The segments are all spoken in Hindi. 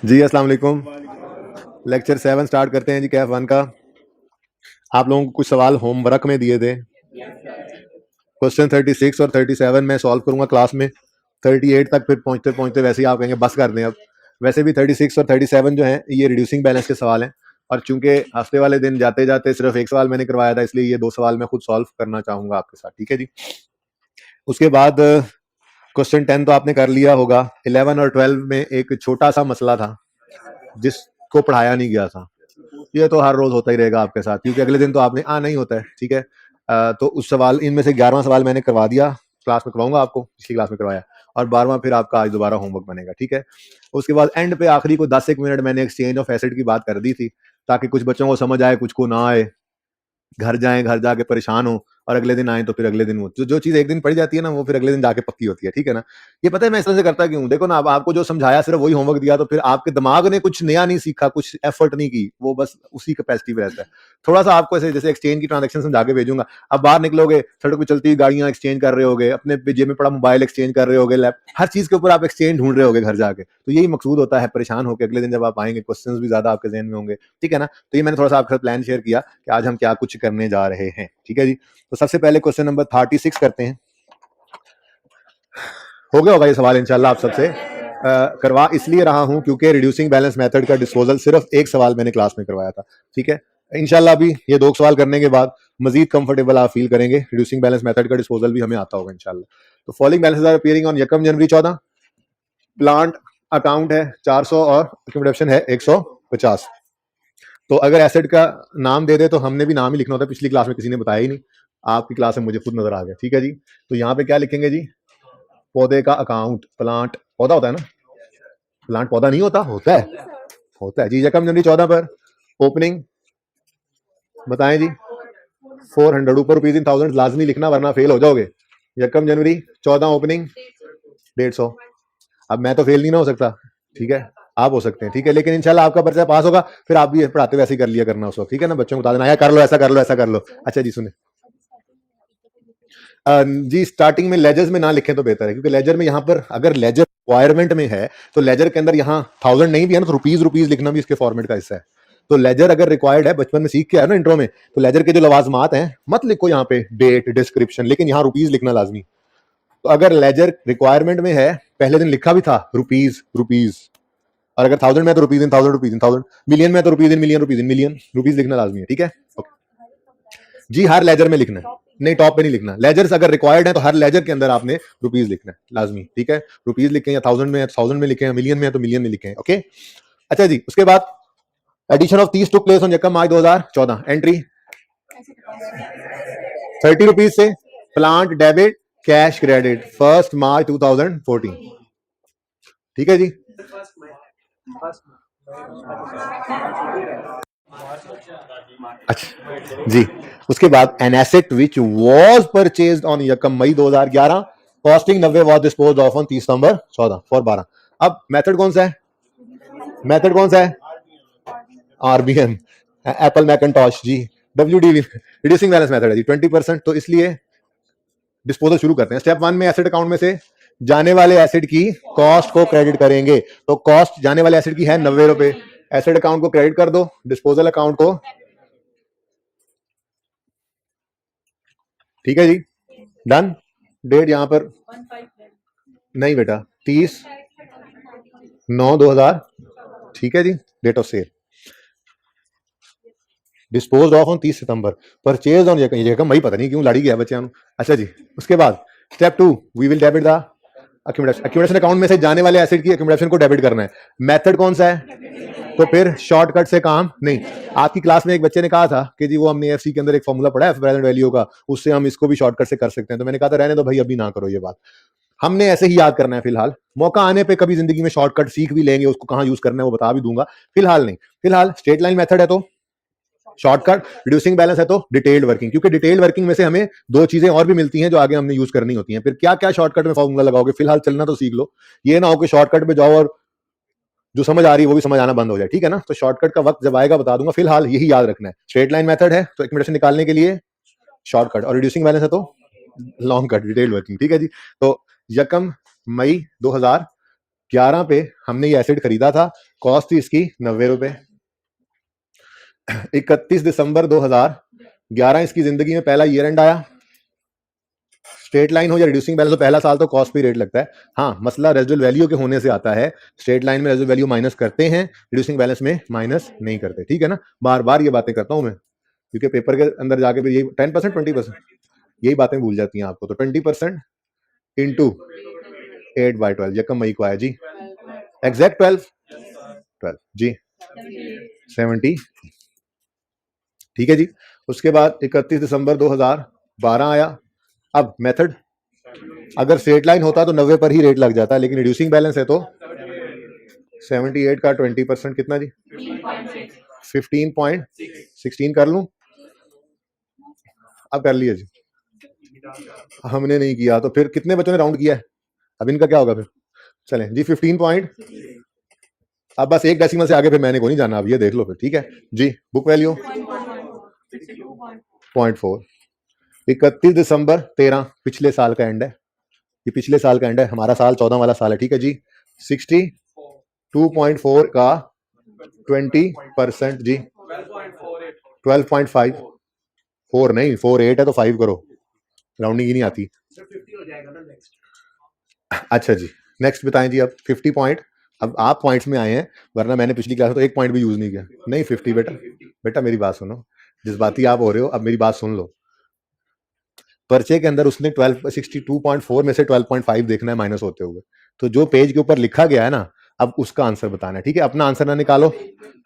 जी अस्सलाम वालेकुम। लेक्चर 7 स्टार्ट करते हैं जी कैफ 1 का। आप लोगों को कुछ सवाल होमवर्क में दिए थे। क्वेश्चन 36 और 37 मैं सॉल्व करूंगा क्लास में। 38 तक फिर पहुंचते पहुंचते वैसे ही आप कहेंगे बस कर दें अब। वैसे भी 36 और 37 जो हैं ये रिड्यूसिंग बैलेंस के सवाल हैं, और चूंकि हफ्ते वाले दिन जाते जाते सिर्फ एक सवाल मैंने करवाया था, इसलिए ये 2 सवाल मैं खुद सॉल्व करना चाहूंगा आपके साथ। ठीक है जी। उसके बाद क्वेश्चन 10 तो आपने कर लिया होगा। 11 और 12 में एक छोटा सा मसला था जिसको पढ़ाया नहीं गया था। ये तो हर रोज होता ही रहेगा आपके साथ, क्योंकि अगले दिन तो आपने नहीं होता है। ठीक है। तो उस सवाल इनमें से 11वां सवाल मैंने करवा दिया, क्लास में करवाऊंगा आपको, पिछली क्लास में करवाया, और 12वां फिर आपका आज दोबारा होमवर्क बनेगा। ठीक है। उसके बाद एंड पे आखिरी को 10 एक मिनट मैंने एक्सचेंज ऑफ एसिड की बात कर दी थी, ताकि कुछ बच्चों को समझ आए, कुछ को ना आए, घर जाएं, घर जाके परेशान हो, और अगले दिन आए तो फिर अगले दिन वो जो चीज एक दिन पड़ी जाती है ना, वो फिर अगले दिन जाके पक्की होती है। ठीक है ना। ये पता है मैं इस तरह से करता क्यों? देखो ना, अब आपको जो समझाया सिर्फ वही होमवर्क दिया, तो फिर आपके दिमाग ने कुछ नया नहीं सीखा, कुछ एफर्ट नहीं की, वो बस उसी कैपेसिटी पे रहता है। थोड़ा सा आपको ऐसे जैसे एक्सचेंज की ट्रांजेक्शन समझा के भेजूंगा, अब बाहर निकलोगे, सड़क पे चलती हुई गाड़ियां एक्सचेंज कर रहे होगे, अपने जेब में पड़ा मोबाइल एक्सचेंज कर रहे होगे, हर चीज के ऊपर आप एक्सचेंज ढूंढ रहे होगे घर जाके। तो यही मकसूद होता है, परेशान होकर अगले दिन जब आप आएंगे क्वेश्चंस भी ज्यादा आपके जहन में होंगे। ठीक है ना। तो ये मैंने थोड़ा सा आपके साथ प्लान शेयर किया कि आज हम क्या कुछ करने जा रहे हैं। ठीक है जी। तो सबसे पहले क्वेश्चन नंबर 36 करते हैं। हो गया होगा ये सवाल इंशाल्लाह आप सबसे। करवा इसलिए रहा हूं क्योंकि रिड्यूसिंग बैलेंस मेथड का डिस्पोजल सिर्फ एक सवाल मैंने क्लास में करवाया था। ठीक है। इंशाल्लाह अभी ये 2 सवाल करने के बाद मजीद कंफर्टेबल आप फील करेंगे, रिड्यूसिंग बैलेंस मेथड का डिस्पोजल भी हमें आता होगा इंशाल्लाह। तो following balances are appearing on 1 January 14। Plant account है 400 और अकोमोडेशन है 150। तो अगर एसेट का नाम दे दे तो हमने भी नाम ही लिखना होता है, पिछली क्लास में किसी ने बताया ही नहीं, आपकी क्लास में मुझे खुद नजर आ गया। ठीक है जी। तो यहाँ पे क्या लिखेंगे जी? पौधे का अकाउंट, प्लांट पौधा होता है ना, प्लांट पौधा नहीं होता, होता है, होता है जी। 1 जनवरी 14 पर ओपनिंग बताएं जी 400, ऊपर रुपीज इन थाउजेंड लाजमी लिखना वरना फेल हो जाओगे। 1 जनवरी 14 ओपनिंग 150। अब मैं तो फेल नहीं ना हो सकता, ठीक है, आप हो सकते हैं। ठीक है, लेकिन इंशाल्लाह आपका पर्चा पास होगा, फिर आप भी पढ़ाते वैसे ही कर लिया करना उस वक्त। ठीक है ना, बच्चों को बता देना, कर लो ऐसा कर लो ऐसा कर लो। अच्छा जी सुने, जी स्टार्टिंग में लेजर्स में ना लिखें तो बेहतर है, क्योंकि लेजर में यहाँ पर अगर लेजर रिक्वायरमेंट में है तो लेजर के अंदर यहाँ 1000 नहीं भी है ना, तो रुपीज रुपीज लिखना भी इसके फॉर्मेट का हिस्सा है। तो लेजर अगर रिक्वायर्ड है, बचपन में सीख के आया ना इंट्रो में, तो लेजर के जो लवाजमात हैं मत लिखो यहाँ पे डेट डिस्क्रिप्शन, लेकिन यहाँ रुपीज लिखना लाजमी। तो अगर लेजर रिक्वायरमेंट में है, पहले दिन लिखा भी था रुपीज रुपीज, और अगर 1000 में है तो rupees in thousand, rupees in thousand, million में तो rupees in million, rupees in million, rupees लिखना लाजमी है। ठीक है जी, हर लेजर में लिखना है, नहीं टॉप पे नहीं लिखना। लेजर्स अगर रिक्वायर्ड है तो हर लेजर के अंदर आपने रुपीज लिखना है लाजमी। ठीक है, रुपीज लिखें या 1000 में है तो 1000 में लिखें, मिलियन में है तो मिलियन में लिखें। ओके अच्छा जी। उसके बाद addition of 30 took place on 1 March 2014। Entry 30 rupees से plant debit cash credit 1 March 2014। ठीक है जी। अच्छा जी। उसके बाद an asset which was purchased on 1 May 2011 costing 90 was disposed of on 30 September 14 for 12। अब मेथड कौन सा है? मेथड कौन सा है? आरबीएम, एप्पल मैकिंटॉश जी, डब्ल्यूडी रिड्यूसिंग बैलेंस मेथड है जी, 20%। तो इसलिए डिस्पोजल शुरू करते हैं। स्टेप 1 में एसेट अकाउंट में से जाने वाले एसिड की कॉस्ट को क्रेडिट करेंगे। तो कॉस्ट जाने वाले एसिड की है 90 रुपए, एसिड अकाउंट को क्रेडिट कर दो, डिस्पोजल अकाउंट को। ठीक है जी, डन। डेट यहां पर नहीं बेटा, 30/9/2000। ठीक है जी, date of sale dispose of on 30 सितंबर, परचेज ऑन ये जगह मई, पता नहीं क्यों लड़ी गया बच्चे। अच्छा जी। उसके बाद step 2 we will debit the accumulation account में से जाने वाले एसिड की अक्यूमुलेशन को डेबिट करना है। मेथड कौन सा है? तो फिर शॉर्टकट से काम नहीं। आपकी क्लास में एक बच्चे ने कहा था कि जी वो हमने एफसी के अंदर एक फॉर्मूला पढ़ा है प्रेजेंट वैल्यू का, उससे हम इसको भी शॉर्टकट से कर सकते हैं। तो मैंने कहा था रहने दो भाई, अभी ना करो ये बात, हमने ऐसे ही याद करना है फिलहाल। मौका आने पे कभी जिंदगी में शॉर्टकट सीख भी लेंगे, उसको कहां यूज करना है वो बता भी दूंगा, फिलहाल नहीं। फिलहाल स्ट्रेट लाइन मेथड है तो शॉर्टकट, रिड्यूसिंग बैलेंस है तो डिटेल्ड वर्किंग, क्योंकि डिटेल्ड वर्किंग में से हमें 2 चीजें और भी मिलती हैं जो आगे हमने यूज करनी होती हैं। फिर क्या क्या शॉर्टकट में फॉर्मूला लगाओगे, फिलहाल चलना तो सीख लो, ये ना हो कि शॉर्टकट पे जाओ और जो समझ आ रही है वो भी समझ आना बंद हो जाए। ठीक है ना। तो शॉर्टकट का वक्त जब आएगा बता दूंगा, फिलहाल यही याद रखना है। स्ट्रेट लाइन मेथड है तो एक्यूमुलेशन निकालने के लिए शॉर्टकट, और रिड्यूसिंग बैलेंस है तो लॉन्ग कट, डिटेल्ड वर्किंग। ठीक है जी। तो 1 मई 2000 11 पे हमने ये एसेट खरीदा था, कॉस्ट थी इसकी 90 रुपए। 31 दिसंबर 2011 इसकी जिंदगी में पहला ईयर एंड आया। स्ट्रेट लाइन हो या रिड्यूसिंग बैलेंस हो, पहला साल तो कॉस्ट पे रेट लगता है। हाँ, मसला रेजिडुअल वैल्यू के होने से आता है। स्ट्रेट लाइन में रेजिडुअल वैल्यू माइनस करते हैं, रिड्यूसिंग बैलेंस में माइनस नहीं करते, ठीक है ना। बार बार ये बातें करता हूं मैं, क्योंकि पेपर के अंदर जाके फिर यही 10% 20% यही बातें भूल जाती हैं आपको। तो 20% इंटू 8/12 यकम मई को आया जी, एग्जैक्ट 12 जी 70, ठीक है जी। उसके बाद 31 दिसंबर 2012 आया। अब मेथड, अगर स्ट्रेट लाइन होता तो 90 पर ही रेट लग जाता, लेकिन रिड्यूसिंग बैलेंस है तो 78 का 20% कितना जी, 15.16 कर लूं। अब कर लिया जी, हमने नहीं किया तो फिर कितने बच्चों ने राउंड किया है, अब इनका क्या होगा फिर। चलें जी 15 पॉइंट, अब बस एक डेसिमल से आगे फिर मैंने को नहीं जाना, अब ये देख लो फिर, ठीक है जी। Book value 0.4। 31 दिसंबर 13 पिछले साल का एंड है, ये पिछले साल का एंड है, हमारा साल 14 वाला साल है, ठीक है जी। 62.4 का 20% जी 12.5, 4 नहीं 48 है तो 5 करो, राउंडिंग ही नहीं आती। अच्छा जी, नेक्स्ट बताएं जी। अब 50 पॉइंट, अब आप पॉइंट्स में आए हैं, वरना मैंने पिछली क्लास में तो एक पॉइंट भी यूज नहीं किया। नहीं 50 बेटा, बेटा मेरी बात सुनो, जज्बाती आप हो रहे हो, अब मेरी बात सुन लो। पर्चे के अंदर उसने 62.4 में से 12.5 देखना है माइनस होते हुए, तो जो पेज के ऊपर लिखा गया है ना, अब उसका आंसर बताना है, ठीक है। अपना आंसर ना निकालो,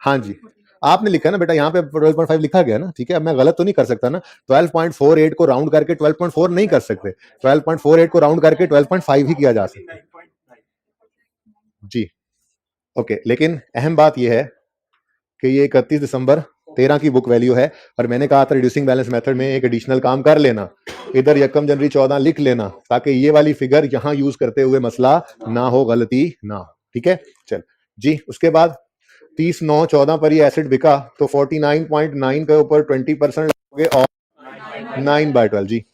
हाँ जी, आपने लिखा है ना बेटा, यहाँ पे 12.5 लिखा गया ना, ठीक है। अब मैं गलत तो नहीं कर सकता ना, 12.48 को राउंड करके 12.4 नहीं कर सकते, 12.48 को राउंड करके 12.5 ही किया जा सकता है जी। ओके, लेकिन अहम बात यह है कि ये 31 दिसंबर 13 की बुक वैल्यू है, और मैंने कहा था रिड्यूसिंग बैलेंस मेथड में एक एडिशनल काम कर लेना, इधर यकम जनवरी 14 लिख लेना, ताकि ये वाली फिगर यहां यूज करते हुए मसला ना हो, गलती ना हो, ठीक है। चल जी, उसके बाद 30/9/14 पर ये एसिड बिका, तो 49.9 के ऊपर 20% लगोगे और 9/12 जी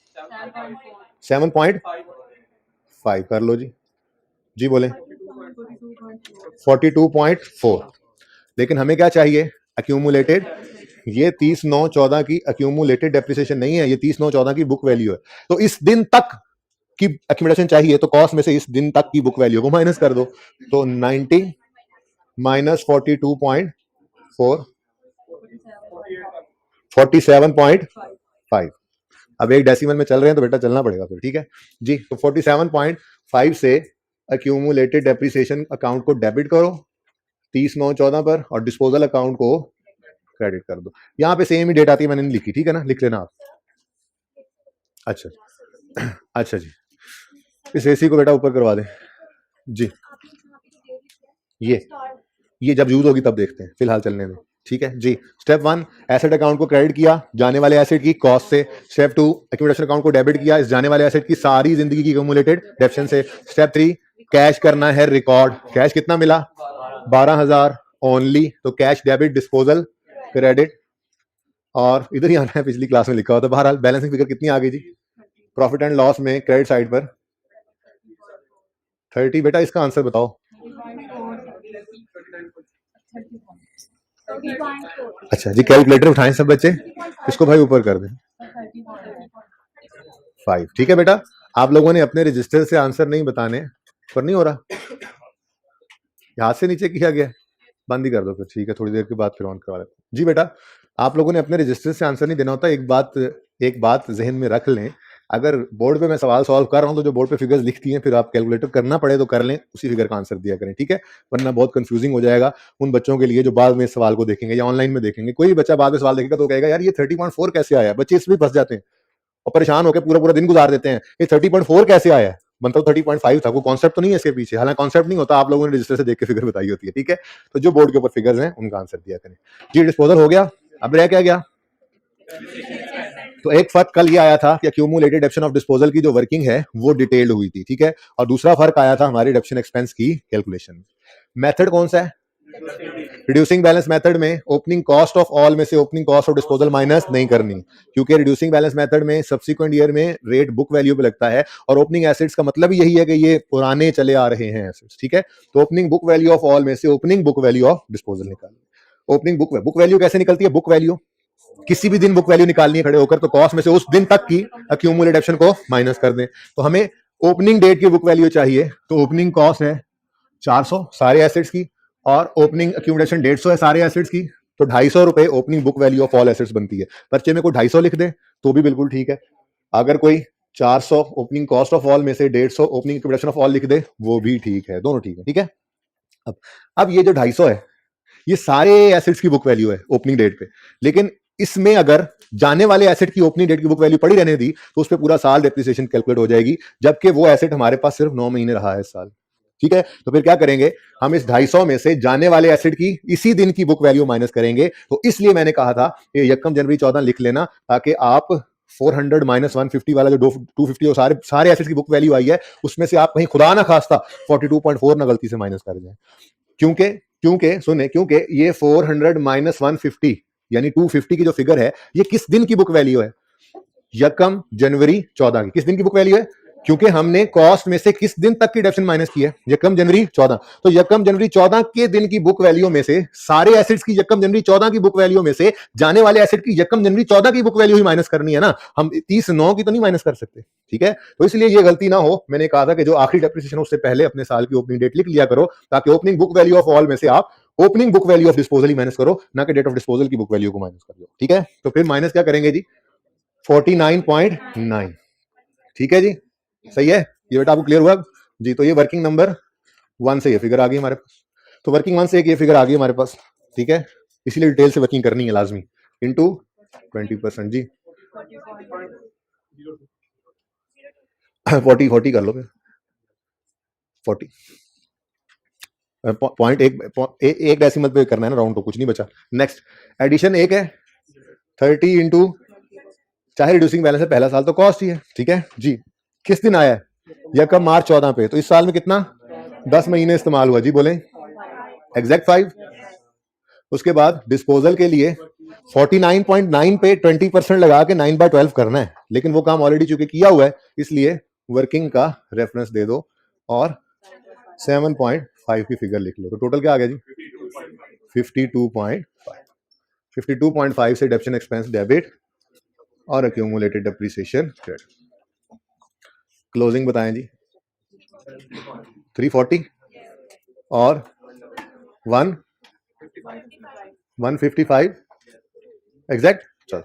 7.5 कर लो जी, जी बोले 42.4। लेकिन हमें क्या चाहिए, अक्यूमुलेटेड, ये 30/9/14 की अक्यूमुलेटेड डेप्रिसिएशन नहीं है, ये 30/9/14 की बुक वैल्यू है। तो इस दिन तक की अक्यूमुलेशन चाहिए, तो कॉस्ट में से इस दिन तक की बुक वैल्यू को माइनस कर दो, तो 90 माइनस 42.4 47.5। अब एक डेसिमल में चल रहे हैं तो बेटा चलना पड़ेगा फिर, ठीक है जी। तो 47.5 से अक्यूमुलेटेड डेप्रिसिएशन अकाउंट को डेबिट करो 30/9/14 पर, और डिस्पोजल अकाउंट को क्रेडिट कर दो। यहाँ पे सेम ही डेट आती है, मैंने नहीं लिखी, ठीक है ना, लिख लेना आप। अच्छा अच्छा जी, इस एसी को बेटा ऊपर करवा दें जी, ये जब यूज होगी तब देखते हैं, फिलहाल चलने में, ठीक है जी। स्टेप 1, एसेट अकाउंट को क्रेडिट किया जाने वाले एसेट की कॉस्ट से। स्टेप 2, एक्यूमुलेशन अकाउंट को डेबिट किया इस जाने वाले एसेट की सारी जिंदगी की एक्यूमुलेटेड डेप्शन से। स्टेप 3, कैश करना है रिकॉर्ड। कैश कितना मिला, 12,000 ओनली, तो कैश डेबिट डिस्पोजल क्रेडिट, और इधर ही आना है, पिछली क्लास में लिखा हुआ था। बहरहाल बैलेंसिंग फिगर कितनी आ गई जी, प्रॉफिट एंड लॉस में क्रेडिट साइड पर 30। बेटा इसका आंसर बताओ, अच्छा जी, कैलकुलेटर उठाएं सब बच्चे, इसको भाई ऊपर कर दें 5, ठीक है बेटा। आप लोगों ने अपने रजिस्टर से आंसर नहीं बताने, पर नहीं हो रहा, हाथ से नीचे किया गया, बंद ही कर दो फिर, ठीक है, थोड़ी देर के बाद फिर ऑन करवा लेते जी। बेटा आप लोगों ने अपने रजिस्टर से आंसर नहीं देना होता। एक बात जहन में रख लें, अगर बोर्ड पे मैं सवाल सॉल्व कर रहा हूं तो जो बोर्ड पे फिगर्स लिखती हैं, फिर आप कैलकुलेटर करना पड़े तो कर लें, उसी फिगर का आंसर दिया करें, ठीक है, वरना बहुत कंफ्यूजिंग हो जाएगा उन बच्चों के लिए जो बाद में इस सवाल को देखेंगे या ऑनलाइन में देखेंगे। कोई भी बच्चा बाद में सवाल देखेगा तो कहेगा यार ये 30.4 कैसे आया, बच्चे इसमें फंस जाते हैं और परेशान होकर पूरा पूरा दिन गुजार देते हैं, ये 30.4 कैसे आया है, बनता तो 30.5 था, कोई कॉन्सेप्ट तो नहीं है इसके पीछे। हालांकि कॉन्सेप्ट नहीं होता, आप लोगों ने रजिस्टर से देख के फिगर बताई होती है, ठीक है। तो जो बोर्ड के ऊपर फिगर्स हैं उनका आंसर दिया करें जी। डिस्पोजल हो गया, अब रह क्या गया, तो एक फर्क कल ये आया था कि अक्यूमुलेटेड डेप्शन ऑफ डिस्पोजल की जो वर्किंग है वो डिटेल्ड हुई थी, ठीक है, और दूसरा फर्क आया था हमारी डेप्शन एक्सपेंस की कैलकुलेशन में। मेथड कौन सा है, रिड्यूसिंग बैलेंस मेथड में ओपनिंग कॉस्ट ऑफ ऑल में से opening cost of disposal minus नहीं करनी, क्योंकि रिड्यूसिंग बैलेंस मेथड में सब्सिक्वेंट ईयर में रेट बुक वैल्यू पे लगता है, और ओपनिंग एसेट्स का मतलब यही है कि ये पुराने चले आ रहे हैं एसेट्स, ठीक है। तो opening book value of all में से opening book value of disposal निकालनी। ओपनिंग बुक वैल्यू कैसे निकलती है? बुक वैल्यू किसी भी दिन बुक वैल्यू निकालनी है खड़े होकर, तो कॉस्ट में से उस दिन तक की अक्यूमुलेट ऑप्शन को माइनस कर दें। तो हमें ओपनिंग डेट की बुक वैल्यू चाहिए, तो ओपनिंग कॉस्ट है 400 सारे एसेट्स की, और ओपनिंग अक्यूमुलेशन 150 है सारे एसेट्स की, तो 250 रुपए opening book value of all assets बनती है। पर्चे में कोई 250 लिख दे तो भी बिल्कुल ठीक है, अगर कोई 400 ओपनिंग कॉस्ट ऑफ ऑल में से 150 ओपनिंग अक्यूमुलेशन ऑफ ऑल लिख दे वो भी ठीक है, दोनों ठीक है, ठीक है। अब ये जो 250 है ये सारे एसेट्स की बुक वैल्यू है ओपनिंग डेट पे, लेकिन इसमें अगर जाने वाले एसेट की ओपनिंग डेट की बुक वैल्यू पड़ी रहने दी तो उस पर पूरा साल डेप्रिसिएशन कैलकुलेट हो जाएगी, जबकि वो एसेट हमारे पास सिर्फ 9 महीने रहा है इस साल, ठीक है। तो फिर क्या करेंगे, हम इस 250 में से जाने वाले एसेट की इसी दिन की बुक वैल्यू माइनस करेंगे। तो इसलिए मैंने कहा था कि यकम जनवरी 14 लिख लेना, ताकि आप 400 माइनस 150 वाला जो 250 और सारे एसेट की बुक वैल्यू आई है उसमें से आप कहीं खुदा ना खास्ता 42.4 ना गलती से माइनस कर जाए, क्योंकि क्योंकि सुने क्योंकि ये 400 माइनस 150 यानी 250 की जो फिगर है ये किस दिन की बुक वैल्यू है? यकम जनवरी 14 की। किस दिन की बुक वैल्यू है? क्योंकि हमने कॉस्ट में से किस दिन तक की डिडक्शन माइनस की है? यकम जनवरी 14। तो यकम जनवरी 14 के दिन की बुक वैल्यू में से सारे एसेट्स की यकम जनवरी 14 की बुक वैल्यू में से जाने वाले एसेट की यकम जनवरी 14 की बुक वैल्यू ही माइनस करनी है ना, हम 30/9 की तो नहीं माइनस कर सकते, ठीक है। तो इसलिए ये गलती ना हो, मैंने कहा था कि जो आखिरी डेप्रिसिएशन उससे पहले अपने साल की ओपनिंग डेट लिख लिया करो, ताकि opening book value of all में से आप opening book value of disposal he minus करो, ना कि डेट ऑफ डिस्पोजल की बुक वैल्यू को माइनस कर दो, ठीक है। तो फिर माइनस क्या करेंगे जी? 49.9, ठीक है जी, सही है। ये बेटा आपको क्लियर हुआ जी? तो ये वर्किंग नंबर 1 से ये फिगर आ गई हमारे पास, तो वर्किंग 1 से एक ये फिगर आ गई हमारे पास, ठीक है। इसीलिए डिटेल से वर्किंग करनी है लाजमी, इनटू 20% जी। 40 कर लो फिर, 40 पॉइंट एक डेसिमल पे करना है ना राउंड, तो कुछ नहीं बचा। नेक्स्ट एडिशन एक है 30 इंटू, चाहे रिड्यूसिंग बैलेंस है पहला साल तो कॉस्ट ही है, ठीक है जी। किस दिन आया है? यकम मार्च 14 पे, तो इस साल में कितना 10 महीने इस्तेमाल हुआ जी, बोले एग्जैक्ट 5। उसके बाद डिस्पोजल के लिए 49.9 पे 20% लगा के 9/12 करना है, लेकिन वो काम ऑलरेडी चूंकि किया हुआ है इसलिए वर्किंग का रेफरेंस दे दो और 7.5 की फिगर लिख लो। तो टोटल क्या आ गया जी? 52.5। 52.5 से डेप्शन एक्सपेंस डेबिट और अक्यूमुलेटेड डेप्रिसिएशन क्रेडिट। क्लोजिंग बताएं जी। 340 और 155 एग्जैक्ट। चलो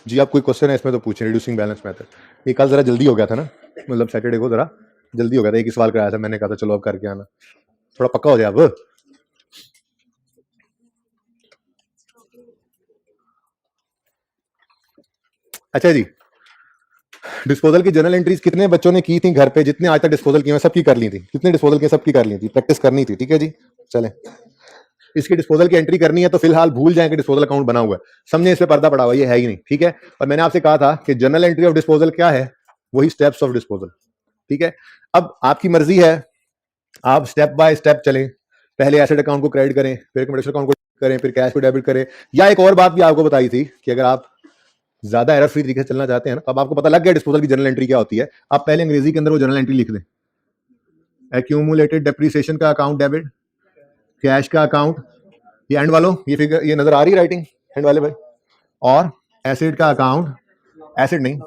जी, आप कोई क्वेश्चन है इसमें तो पूछें। रिड्यूसिंग बैलेंस मेथड, ये कल जरा जल्दी हो गया था ना, मतलब सैटरडे को जरा जल्दी हो गया था, एक ही सवाल कराया था, मैंने कहा था चलो अब करके आना, थोड़ा पक्का हो जाए अब। अच्छा जी, डिस्पोजल की जर्नल एंट्रीज कितने बच्चों ने की थी घर पे? जितने आज तक डिस्पोजल की, सबकी कर ली थी। कितने डिस्पोजल की? सबकी कर ली थी, प्रैक्टिस करनी थी, ठीक है जी। चलें, इसकी डिस्पोजल की एंट्री करनी है तो फिलहाल भूल जाएं कि डिस्पोजल अकाउंट बना हुआ है, समझे, इस पे पर्दा पड़ा हुआ ये है ही नहीं, ठीक है। और मैंने आपसे कहा था कि जर्नल एंट्री ऑफ डिस्पोजल क्या है? वही स्टेप्स ऑफ डिस्पोजल, ठीक है। अब आपकी मर्जी है, आप स्टेप बाय स्टेप चलें, पहले एसेट अकाउंट को क्रेडिट करें, फिर कमर्शियल अकाउंट को करें, फिर कैश को डेबिट करें। या एक और बात भी आपको बताई थी कि अगर आप ज्यादा एरर फ्री तरीके से चलना चाहते हैं ना, अब आपको पता लग गया डिस्पोजल की जर्नल एंट्री क्या होती है, आप पहले अंग्रेजी के अंदर वो जर्नल एंट्री लिख दें। एक्यूमुलेटेड डेप्रिसिएशन का अकाउंट डेबिट, कैश का अकाउंट, ये एंड वालों, ये फिगर ये नजर आ रही है राइटिंग एंड वाले भाई, और एसिड का अकाउंट, एसिड नहीं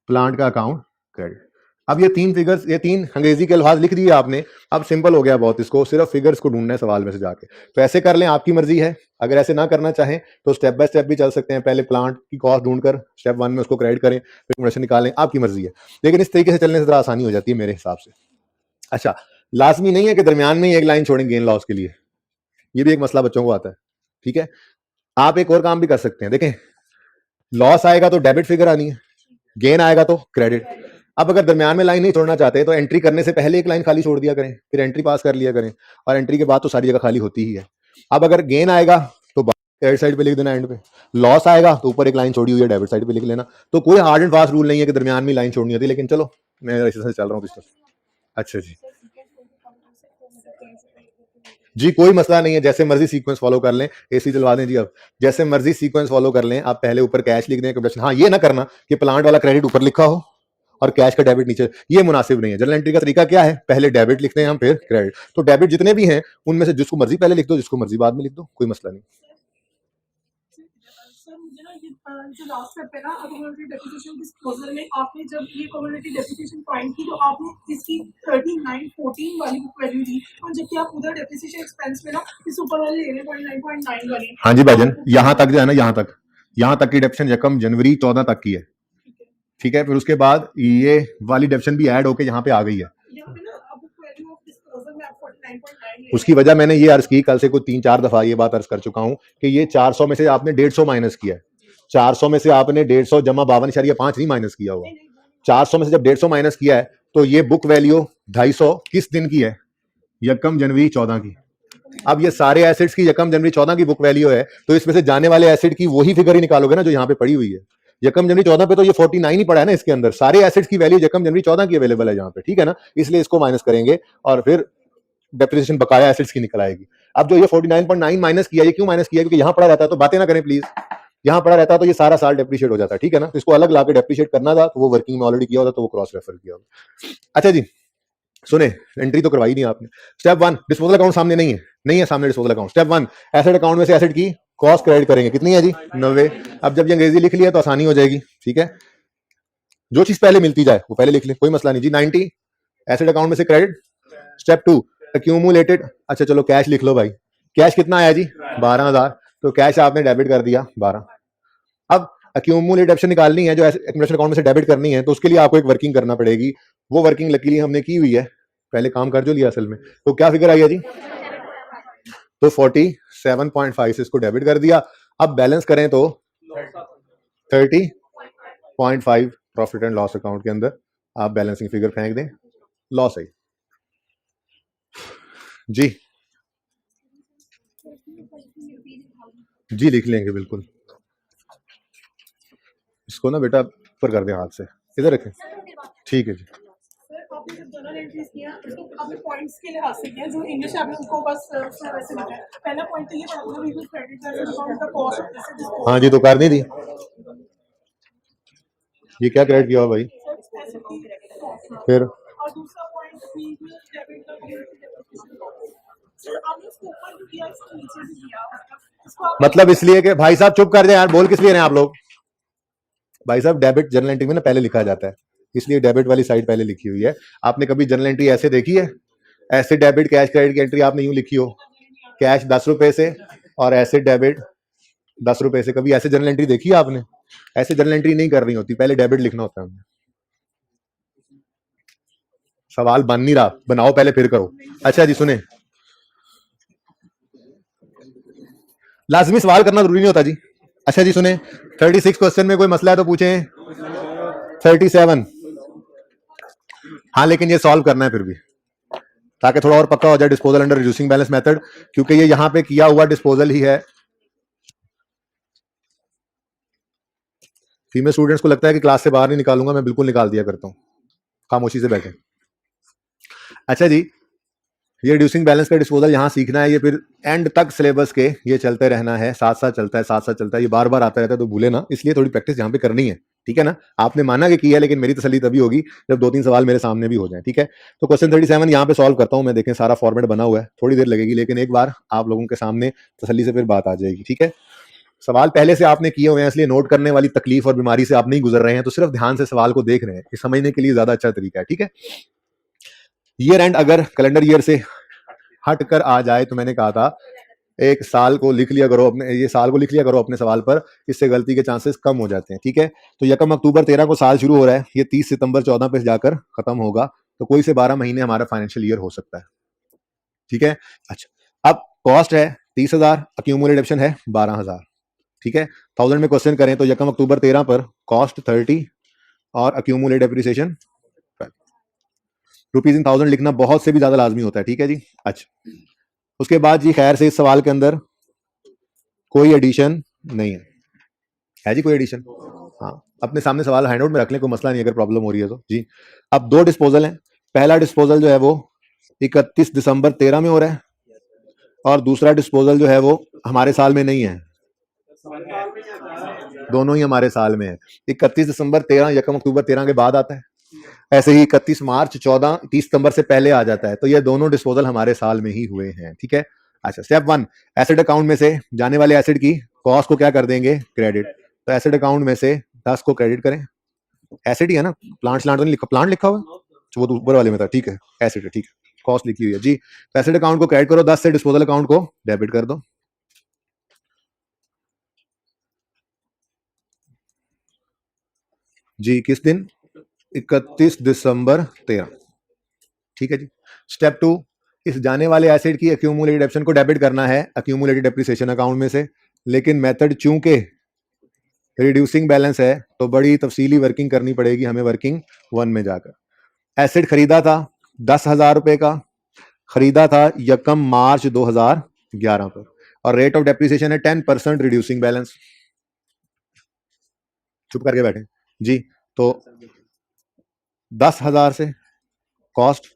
प्लांट का अकाउंट क्रेडिट। अब ये 3 फिगर्स, ये 3 अंग्रेजी के अल्फाज लिख दिए आपने, अब सिंपल हो गया बहुत, इसको सिर्फ फिगर्स को ढूंढना है सवाल में से जाके। तो ऐसे कर लें, आपकी मर्जी है। अगर ऐसे ना करना चाहें तो स्टेप बाय स्टेप भी चल सकते हैं, पहले प्लांट की कॉस्ट ढूंढकर स्टेप 1 में उसको क्रेडिट करें, फिर कमीशन निकालें, आपकी मर्जी है। लेकिन इस तरीके से चलने से जरा आसानी हो जाती है मेरे हिसाब से। अच्छा, लाजमी नहीं है कि दरमियान में ही एक लाइन छोड़ें गेन लॉस के लिए, ये भी एक मसला बच्चों को आता है, ठीक है। आप एक और काम भी कर सकते हैं, देखें, लॉस आएगा तो डेबिट फिगर आनी है, गेन आएगा तो क्रेडिट। अब अगर दरमियान में लाइन नहीं छोड़ना चाहते तो एंट्री करने से पहले एक लाइन खाली छोड़ दिया करें, फिर एंट्री पास कर लिया करें, और एंट्री के बाद तो सारी जगह खाली होती ही है। अब अगर गेन आएगा तो क्रेडिट साइड पे लिख देना, एंड पे लॉस आएगा तो ऊपर एक लाइन छोड़ी हुई है डेबिट साइड पे लिख लेना। तो कोई हार्ड एंड फास्ट रूल नहीं है कि दरमियान में लाइन छोड़नी होती है, लेकिन चलो मैं ऐसे चल रहा हूँ। अच्छा जी जी, कोई मसला नहीं है, जैसे मर्जी सीक्वेंस फॉलो कर लें। एसी चलवा दें जी, अब जैसे मर्जी सीक्वेंस फॉलो कर लें। आप पहले ऊपर कैश लिख दें कैपिटल। हाँ, ये ना करना कि प्लांट वाला क्रेडिट ऊपर लिखा हो और कैश का डेबिट नीचे, ये मुनासिब नहीं है। जर्नल एंट्री का तरीका क्या है, पहले डेबिट लिखते हैं हम, फिर क्रेडिट। तो डेबिट जितने भी हैं उनमें से जिसको मर्जी पहले लिख दो, जिसको मर्जी बाद में लिख दो, कोई मसला नहीं। सर मुझे ना ये जो लास्ट स्टेप है ना अकोमोडेटिव डेप्रिसिएशन डिस्पोजल में, आपने जब ये अकोमोडेटिव डेप्रिसिएशन फाइंड की तो आपने इसकी 3914 वाली बुक वैल्यू दी, और जबकि आप उधर डेप्रिसिएशन एक्सपेंस में ना इस ऊपर वाले ले रहे हैं 9.9 वाली। हाँ जी भाईजान, यहाँ तक जो है ना, यहाँ तक की डेप्शन यकम जनवरी 14 तक की है, ठीक है। फिर उसके बाद ये वाली डेप्शन भी ऐड होके यहाँ पे आ गई है। उसकी वजह मैंने ये अर्ज की, कल से कुछ 3-4 दफा ये बात अर्ज कर चुका हूं कि ये 400 में से आपने 150 माइनस किया है। 400 में से आपने 150 जमा 52.5 नहीं माइनस किया हुआ। 400 में से जब 150 माइनस किया है तो ये बुक वैल्यू 250 किस दिन की है, यकम जनवरी 14 की। अब ये सारे एसेट्स की यकम जनवरी 14 की बुक वैल्यू है, तो इसमें से जाने वाले एसेट की वही फिगर ही निकालोगे ना जो यहाँ पे पड़ी हुई है। यकम जनवरी 14 पे तो ये 49 ही पड़ा है ना, इसके अंदर सारे एसेट्स की वैल्यू यकम जनवरी 14 की अवेलेबल है यहाँ पे, ठीक है ना। इसलिए इसको माइनस करेंगे और फिर डेप्रिसिएशन बकाया एसेट्स की निकल आएगी। अब जो ये 49.9 माइनस किया, ये क्यों माइनस किया, क्योंकि यहाँ पड़ा रहता है, तो बातें ना करें प्लीज, यहाँ पड़ा रहता है तो ये सारा साल डेप्रिशिएट हो जाता है, ठीक है ना। तो इसको अलग लाके डेप्रिशिएट करना था, तो वो वर्किंग में ऑलरेडी किया होता, तो वो क्रॉस रेफर किया होता। अच्छा जी सुने, एंट्री तो करवाई नहीं आपने। स्टेप 1, डिस्पोजल अकाउंट सामने नहीं है सामने disposal account. Step 1, asset account में से एसेट की कॉस्ट क्रेडिट करेंगे, कितनी है जी 90। अब जब ये अंग्रेजी लिख लिया तो आसानी हो जाएगी, ठीक है। जो चीज पहले मिलती जाए वो पहले लिख ले, कोई मसला नहीं जी। 90 एसेट अकाउंट में से क्रेडिट। स्टेप 2, एक्यूमुलेटेड, अच्छा चलो कैश लिख लो भाई। कैश कितना आया जी 12,000, तो कैश आपने डेबिट कर दिया 12। अब एक्यूमुलेट ऑप्शन निकालनी है, जो एक्यूमुलेशन अकाउंट में से डेबिट करनी है, तो उसके लिए आपको एक वर्किंग करना पड़ेगी। वो वर्किंग लकीली हमने की हुई है, पहले काम कर जो लिया असल में। तो क्या फिगर आई है जी, तो 47.5 से इसको डेबिट कर दिया। अब बैलेंस करें तो 30.5 प्रॉफिट एंड लॉस अकाउंट के अंदर आप बैलेंसिंग फिगर फेंक दें, लॉस है जी। जी लिख लेंगे बिल्कुल। इसको ना बेटा ऊपर कर दे हाथ से, इधर रखें, ठीक है जी। आपने जब जर्नल एंट्रीज किया तो आपने पॉइंट्स के लिहाज से किया, जो इंग्लिश आपने उसको बस वैसे लिखा है। पहला पॉइंट तो ये पढ़ा we will credit account the cost of this. हाँ जी, तो करनी थी, ये क्या क्रेडिट किया भाई फिर। और दूसरा point we will debit the आपने उसको ऊपर भी किया, इसको नीचे भी किया। मतलब इसलिए कि भाई साहब चुप कर जाए यार, बोल किस लिए रहे हैं आप लोग। भाई साहब डेबिट जर्नल एंट्री में ना पहले लिखा जाता है, इसलिए डेबिट वाली साइड पहले लिखी हुई है। आपने कभी जर्नल एंट्री ऐसे देखी है, ऐसे डेबिट कैश क्रेडिट की एंट्री आपने यूं लिखी हो, कैश 10 रुपए से और ऐसे डेबिट 10 रुपए से, कभी ऐसे जर्नल एंट्री देखी है आपने? ऐसे जर्नल एंट्री नहीं करनी होती, पहले डेबिट लिखना होता है। सवाल बन नहीं रहा, बनाओ पहले फिर करो। अच्छा जी सुने, लाजमी सवाल करना जरूरी नहीं होता जी। अच्छा जी सुने, 36 क्वेश्चन में कोई मसला है तो पूछें। 37, हाँ लेकिन ये सॉल्व करना है फिर भी, ताकि थोड़ा और पक्का हो जाए disposal under reducing balance method, क्योंकि ये यहां पे किया हुआ डिस्पोजल ही है। फीमेल स्टूडेंट्स को लगता है कि क्लास से बाहर नहीं निकालूंगा, मैं बिल्कुल निकाल दिया करता हूं, खामोशी से बैठे। अच्छा जी, ये रिड्यूसिंग बैलेंस का डिस्पोजल यहाँ सीखना है, ये फिर एंड तक सिलेबस के ये चलते रहना है, साथ साथ चलता है, साथ साथ चलता है, ये बार बार आता रहता है, तो भूले ना, इसलिए थोड़ी प्रैक्टिस यहाँ पे करनी है, ठीक है ना। आपने माना कि किया, लेकिन मेरी तसल्ली तभी होगी जब 2-3 सवाल मेरे सामने भी हो जाए, ठीक है। तो क्वेश्चन 37 यहाँ पे सॉल्व करता हूँ मैं, देखें सारा फॉर्मेट बना हुआ है, थोड़ी देर लगेगी, लेकिन एक बार आप लोगों के सामने तसल्ली से फिर बात आ जाएगी, ठीक है। सवाल पहले से आपने किए हुए हैं, इसलिए नोट करने वाली तकलीफ और बीमारी से आप नहीं गुजर रहे हैं, तो सिर्फ ध्यान से सवाल को देख रहे हैं, ये समझने के लिए ज्यादा अच्छा तरीका है, ठीक है। ईयर एंड अगर कैलेंडर ईयर से हट कर आ जाए तो मैंने कहा था एक साल को लिख लिया करो अपने, ये साल को लिख लिया करो अपने सवाल पर, इससे गलती के चांसेस कम हो जाते हैं, ठीक है। तो यकम अक्टूबर 13 को साल शुरू हो रहा है, ये 30 सितंबर 14 पे जाकर खत्म होगा, तो कोई से 12 महीने हमारा फाइनेंशियल ईयर हो सकता है, ठीक है। अच्छा, अब कॉस्ट है 30,000, अक्यूमुलेटेड ऑप्शन है 12,000, ठीक है। 1000 में क्वेश्चन करें तो यकम अक्टूबर 13 पर कॉस्ट 30 और अक्यूमुलेटेड डेप्रिसिएशन रुपीज इन 1000 लिखना बहुत से भी ज्यादा लाजमी होता है, ठीक है जी। अच्छा, उसके बाद जी खैर से इस सवाल के अंदर कोई एडिशन नहीं है जी, कोई एडिशन। हाँ, अपने सामने सवाल हैंड आउट में रख लें, कोई मसला नहीं अगर प्रॉब्लम हो रही है तो जी। अब 2 डिस्पोजल हैं, पहला डिस्पोजल जो है वो 31 दिसंबर 13 में हो रहा है और दूसरा डिस्पोजल जो है वो हमारे साल में नहीं है, दोनों ही हमारे साल में है। 31 दिसंबर 13 यकम अक्टूबर 13 के बाद आता है, ऐसे ही 31 मार्च 14 30 सितंबर से पहले आ जाता है। तो ये दोनों डिस्पोजल हमारे साल में ही हुए हैं, ठीक है। अच्छा, स्टेप 1, एसेट अकाउंट में से जाने वाले एसेट की कॉस्ट को क्या कर देंगे, क्रेडिट। तो एसेट अकाउंट में से 10 को क्रेडिट करें, एसेट ही है ना, प्लांट तो नहीं लिखा, प्लांट लिखा हुआ वो तो ऊपर वाले में था, ठीक है, एसेट है, ठीक है, कॉस्ट लिखी हुई है जी। तो एसेट अकाउंट को क्रेडिट करो 10 से, डिस्पोजल अकाउंट को डेबिट कर दो। जी किस दिन, 31 दिसंबर 13, ठीक है जी। स्टेप 2, इस जाने वाले एसेट की एक्यूमुलेटेड डेप्शन को डेबिट करना है एक्यूमुलेटेड डेप्रिसिएशन अकाउंट में से, लेकिन मेथड चूंकि रिड्यूसिंग बैलेंस है तो बड़ी तफसीली वर्किंग करनी पड़ेगी हमें वर्किंग 1 में जाकर। एसेट खरीदा था 10,000 रुपए का, खरीदा था यकम मार्च 2011 पर, और रेट ऑफ डेप्रिसिएशन है 10% रिड्यूसिंग बैलेंस। चुप करके बैठे जी। तो 10,000 से कॉस्ट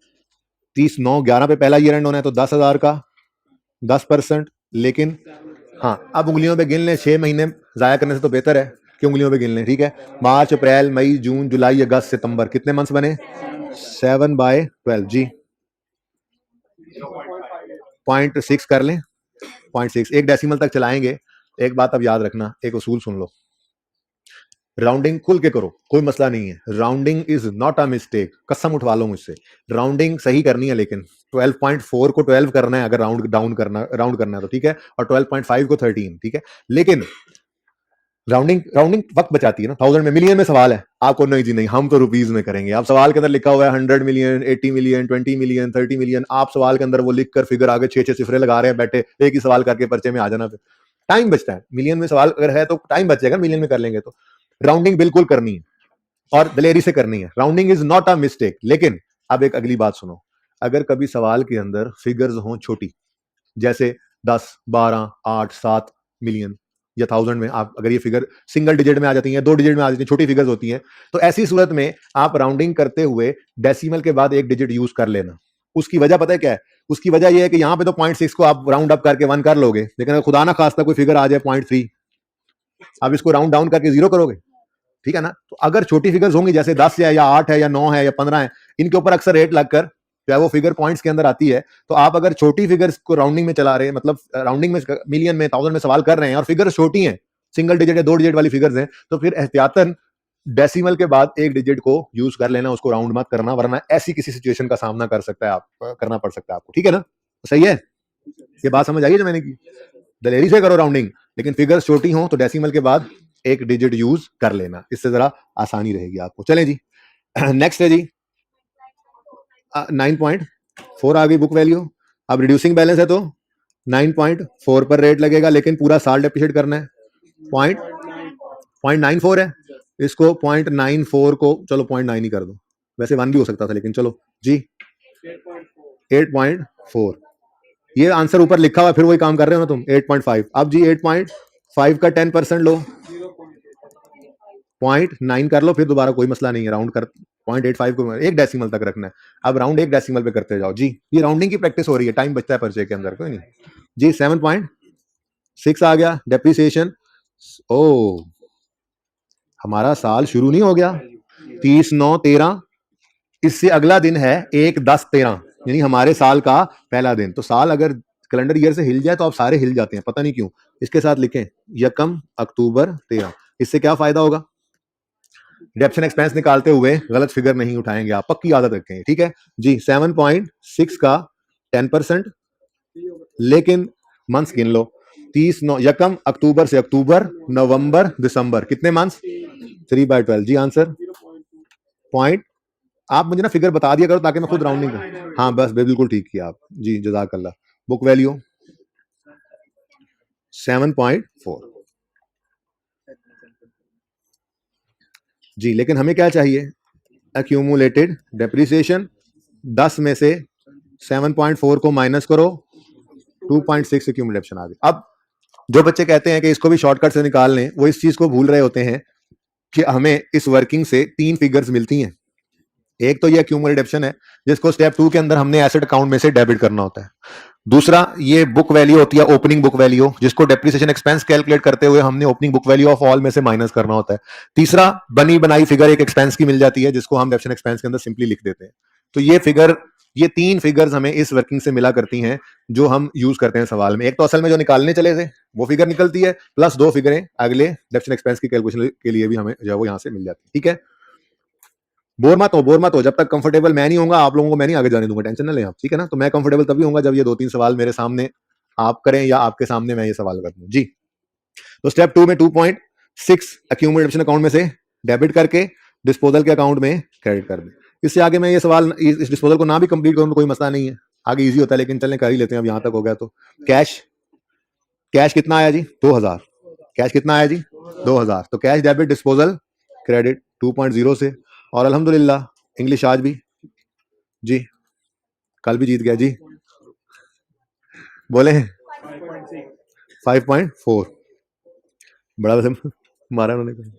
30/9/11 पे पहला ईयर एंड होना है, तो 10,000 का 10%, लेकिन हाँ अब उंगलियों पे गिन लें, 6 महीने जाया करने से तो बेहतर है कि उंगलियों पे गिन लें, ठीक है। मार्च अप्रैल मई जून जुलाई अगस्त सितंबर, कितने मंथ्स बने, 7/12 जी। 0.6 कर लें, 0.6 एक डेसिमल तक चलाएंगे। एक बात अब याद रखना, एक उसूल सुन लो, राउंडिंग खुल के करो, कोई मसला नहीं है, rounding is not a mistake, कसम उठवा लो मुझसे, राउंडिंग सही करनी है, लेकिन 12.4 को 12 करना है अगर राउंड डाउन करना, राउंड करना है तो ठीक है, और 12.5 को 13, ठीक है। लेकिन राउंडिंग राउंडिंग वक्त बचाती है ना, 1000 में, मिलियन में सवाल है आपको, नहीं जी नहीं, हम तो रुपीज में करेंगे। आप सवाल के अंदर लिखा हुआ है 100 मिलियन, 80 मिलियन, 20 मिलियन, 30 मिलियन, आप सवाल के अंदर वो लिख कर फिगर आगे 6 सिफरे लगा रहे हैं बैठे, एक ही सवाल करके पर्चे में आ जाना, फिर टाइम बचता है। मिलियन में सवाल अगर है तो टाइम बचेगा, मिलियन में कर लेंगे तो। राउंडिंग बिल्कुल करनी है और दलेरी से करनी है, rounding is not a mistake. लेकिन अब एक अगली बात सुनो, अगर कभी सवाल के अंदर फिगर्स हों छोटी, जैसे 10, 12, 8, 7 मिलियन या 1000 में, आप अगर ये फिगर सिंगल डिजिट में आ जाती हैं, 2 डिजिट में आ जाती हैं, छोटी फिगर्स होती हैं, तो ऐसी सूरत में आप राउंडिंग करते हुए डेसिमल के बाद एक डिजिट यूज कर लेना। उसकी वजह पता है क्या है, उसकी वजह यह है कि यहां पे तो 0.6 को आप राउंड अप करके 1 कर लोगे, लेकिन अगर खुदा ना खास्ता कोई फिगर आ जाए 0.3, आप इसको राउंड डाउन करके 0 करोगे, ठीक है ना। तो अगर छोटी फिगर्स होंगी जैसे 10 है या 8 है या 9 है या 15 है, इनके ऊपर अक्सर रेट लगकर चाहे वो फिगर पॉइंट्स के अंदर आती है, तो आप अगर छोटी फिगर्स को राउंडिंग में चला रहे हैं, मतलब राउंडिंग में मिलियन में 1000 में सवाल कर रहे हैं और फिगर्स छोटी हैं, सिंगल डिजिट या 2 डिजिट वाली फिगर्स हैं, तो फिर एहतियातन डेसिमल के बाद एक डिजिट को यूज कर लेना, उसको राउंड मत करना, वरना ऐसी किसी सिचुएशन का सामना कर सकता है, आप करना पड़ सकता है आपको, ठीक है ना। सही है, ये बात समझ आई जो मैंने की, दलेरी से करो राउंडिंग, लेकिन फिगर्स छोटी हो तो डेसिमल के बाद एक डिजिट यूज कर लेना, इससे जरा आसानी रहेगी आपको। चलें जी, नेक्स्ट है जी 9.4 आ गई बुक वैल्यू। अब रिड्यूसिंग बैलेंस है तो 9.4 पर रेट लगेगा, लेकिन पूरा साल डेप्रिशिएट करना है। 0.94 है, इसको 0.94 को चलो 0.9 ही कर दो, वैसे 1 भी हो सकता था, लेकिन चलो जी 8.4, ये आंसर ऊपर लिखा हुआ, फिर वही काम कर रहे हो ना तुम, 8.5। अब जी 8.5 का 10% लो, 0.9 कर लो, फिर दोबारा कोई मसला नहीं है, राउंड कर 0.85 को एक डेसिमल तक रखना है। अब राउंड एक डेसिमल पे करते जाओ जी, ये राउंडिंग की प्रैक्टिस हो रही है, टाइम बचता है पर्चे के अंदर, कोई नहीं जी। 7.6 आ गया डेप्रिसिएशन। ओ हमारा साल शुरू नहीं हो गया, 30/9/13, इससे अगला दिन है 1/10/13, यानी हमारे साल का पहला दिन। तो साल अगर कैलेंडर ईयर से हिल जाए तो आप सारे हिल जाते हैं, पता नहीं क्यों। इसके साथ लिखें यकम अक्टूबर 13, इससे क्या फायदा होगा, डेप्शन एक्सपेंस निकालते हुए गलत फिगर नहीं उठाएंगे आप, पक्की आदत रखें, ठीक है जी। 7.6 का 10%, लेकिन मंथ्स गिन लो, 30/9 यकम अक्टूबर से अक्टूबर नवंबर दिसंबर, कितने मंथ्स, 3/12 जी। आंसर पॉइंट, आप मुझे ना फिगर बता दिया करो ताकि मैं खुद राउंडिंग करूं। हाँ बस बिल्कुल ठीक किया आप जी, जजाकल्ला। बुक वैल्यू 7.4 जी, लेकिन हमें क्या चाहिए, एक्यूमुलेटेड डेप्रिसिएशन। 10 में से 7.4 को माइनस करो, 2.6 एक्यूमुलेशन आ गई। अब जो बच्चे कहते हैं कि इसको भी शॉर्टकट से निकाल लें, वो इस चीज को भूल रहे होते हैं कि हमें इस वर्किंग से 3 फिगर्स मिलती हैं, एक तो ये एक्यूमुलेटेड डिडक्शन है जिसको स्टेप 2 के अंदर हमने एसेट अकाउंट में से डेबिट करना होता है। दूसरा ये बुक वैल्यू होती है, ओपनिंग बुक वैल्यू, जिसको डेप्रिसिएशन एक्सपेंस कैलकुलेट करते हुए हमने opening book value of all में से माइनस करना होता है। तीसरा बनी बनाई फिगर एक एक्सपेंस की मिल जाती है जिसको हम डेप्रिसिएशन एक्सपेंस के अंदर सिंपली लिख देते हैं। तो ये 3 फिगर्स हमें इस वर्किंग से मिला करती हैं जो हम यूज करते हैं सवाल में। एक तो असल में जो निकालने चले थे वो फिगर निकलती है, प्लस 2 फिगरें अगले डेप्रिसिएशन एक्सपेंस की कैलकुलेशन के लिए भी हमें जो है वो यहां से मिल जाती है। ठीक है, बोर मत हो, जब तक कंफर्टेबल मैं नहीं होऊंगा आप लोगों को मैं नहीं आगे जाने दूंगा, टेंशन ना लें आप, ठीक है ना। तो मैं कंफर्टेबल तभी होऊंगा जब ये 2-3 सवाल मेरे सामने आप करें या आपके सामने मैं ये सवाल कर दूं जी। तो स्टेप 2 में 2.6 एक्यूमुलेशन अकाउंट में से डेबिट करके डिस्पोजल के अकाउंट में क्रेडिट कर दें। इससे आगे मैं ये सवाल इस डिस्पोजल को ना भी कंप्लीट करूं तो कोई मसला नहीं है, आगे इजी होता है, लेकिन चलने कर ही लेते हैं। अब यहां तक हो गया तो कैश कितना आया जी? 2000। कैश कितना आया जी? 2000। तो कैश डेबिट डिस्पोजल क्रेडिट 2.0 से, और अल्हम्दुलिल्लाह इंग्लिश आज भी जी, कल भी जीत गया जी, बोले 5.4। बड़ा वैसे मारा उन्होंने।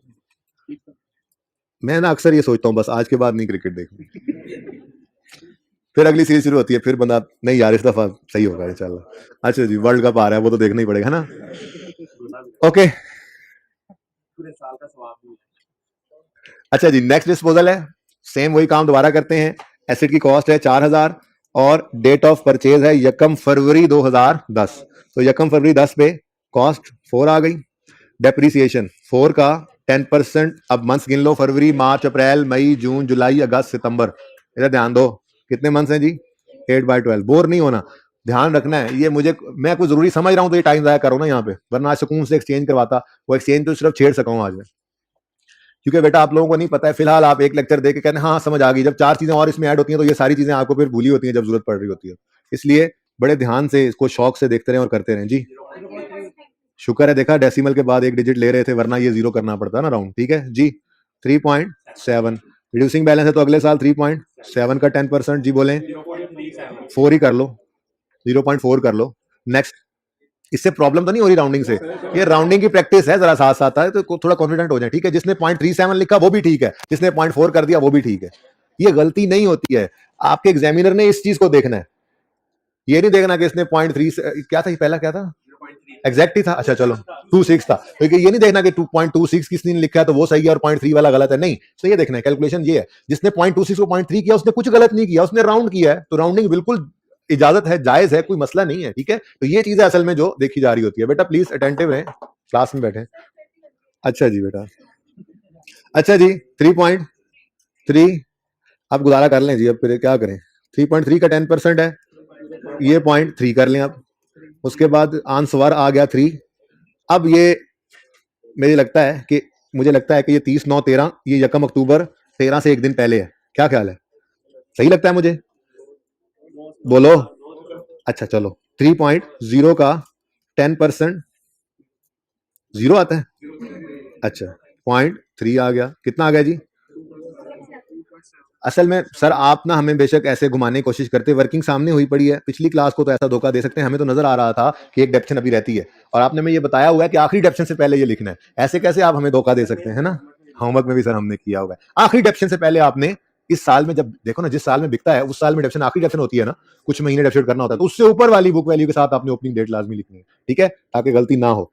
मैं ना अक्सर ये सोचता हूँ बस आज के बाद नहीं क्रिकेट देखूं, फिर अगली सीरीज शुरू होती है, फिर बंदा नहीं यार इस दफा सही होगा इंशाल्लाह। अच्छा जी, वर्ल्ड कप आ रहा है वो तो देखना ही पड़ेगा ना। ओके, अच्छा जी, नेक्स्ट डिस्पोजल है, सेम वही काम दोबारा करते हैं। एसेट की कॉस्ट है 4000 और डेट ऑफ परचेज है 1 फरवरी 2010। तो 1 फरवरी 10 पे कॉस्ट 4 आ गई। डेप्रिसिएशन 4 का 10%। अब मंथ्स गिन लो, फरवरी, मार्च, अप्रैल, मई, जून, जुलाई, अगस्त, सितंबर। इधर ध्यान दो, कितने मंथ्स हैं जी? 8/12। बोर नहीं होना, ध्यान रखना है। ये मैं कुछ जरूरी समझ रहा हूं तो ये टाइम जाया करो ना यहाँ पे, वरना आज सुकून से एक्सचेंज करवाता। वो एक्सचेंज तो सिर्फ छेड़ सका हूं आज मैं, क्योंकि बेटा आप लोगों को नहीं पता है। फिलहाल आप एक लेक्चर देके कहते हैं हाँ समझ आ गई, जब 4 चीजें और इसमें ऐड होती हैं तो ये सारी चीजें आपको फिर भूली होती हैं जब जरूरत पड़ रही होती है। इसलिए बड़े ध्यान से इसको शौक से देखते रहें और करते रहें जी। शुक्र है देखा डेसिमल के बाद एक डिजिट ले रहे थे, वरना ये 0 करना पड़ता ना राउंड। ठीक है जी, 3.7 रिड्यूसिंग बैलेंस है तो अगले साल 3.7 का 10% जी बोले 4 ही कर लो, 0.4 कर लो। नेक्स्ट, इससे प्रॉब्लम तो नहीं हो रही राउंडिंग से, ये राउंडिंग की प्रैक्टिस है, जरा साथ साथ है तो थोड़ा कॉन्फिडेंट हो जाए। ठीक है, जिसने 0.37 लिखा वो भी ठीक है, जिसने 0.4 कर दिया वो भी ठीक है। ये गलती नहीं होती है, आपके एग्जामिनर ने इस चीज को देखना है, ये नहीं देखना कि इसने 0.3 क्या था, पहला क्या था, एग्जैक्ट ही था, अच्छा चलो 26 था, क्योंकि ये नहीं देखना कि 2.26 किसने लिखा है तो वो सही है और 0.3 वाला गलत है, नहीं। तो ये देखना है, कैलकुलेशन ये है, जिसने 0.26 को 0.3 किया उसने कुछ गलत नहीं किया, उसने राउंड किया है, तो राउंडिंग बिल्कुल इजाजत है, जायज है, कोई मसला नहीं है। ठीक है, तो ये चीजें असल में जो देखी जा रही होती है। बेटा प्लीज अटेंटिव है, क्लास में बैठे। अच्छा जी बेटा, अच्छा जी 3.3 आप गुजारा कर लें जी, अब फिर क्या करें। 3.3 का 10% है, ये 0.3 कर लें अब। उसके बाद आंसर आ गया 3। अब ये मुझे लगता है कि ये 30/9/13, ये 1 अक्टूबर 13 से एक दिन पहले है, क्या ख्याल है? सही लगता है मुझे, बोलो। अच्छा चलो, 3.0 का 10% 0 आता है, अच्छा 0.3 आ गया, कितना आ गया जी? असल में सर आप ना हमें बेशक ऐसे घुमाने की कोशिश करते, वर्किंग सामने हुई पड़ी है, पिछली क्लास को तो ऐसा धोखा दे सकते हैं, हमें तो नजर आ रहा था कि एक डेप्शन अभी रहती है और आपने में ये बताया हुआ है कि आखिरी डेप्शन से पहले ये लिखना है, ऐसे कैसे आप हमें धोखा दे सकते हैं ना। होमवर्क में भी सर हमने किया हुआ है, आखिरी डेप्शन से पहले आपने इस साल में, जब देखो ना जिस साल में बिकता है उस साल में डेप्शन आखिरी डेप्शन होती है ना, कुछ महीने डेप्शन करना होता है, तो उससे ऊपर वाली बुक वैल्यू के साथ आपने ओपनिंग डेट लाजमी लिखनी है। ठीक है, ताकि गलती ना हो।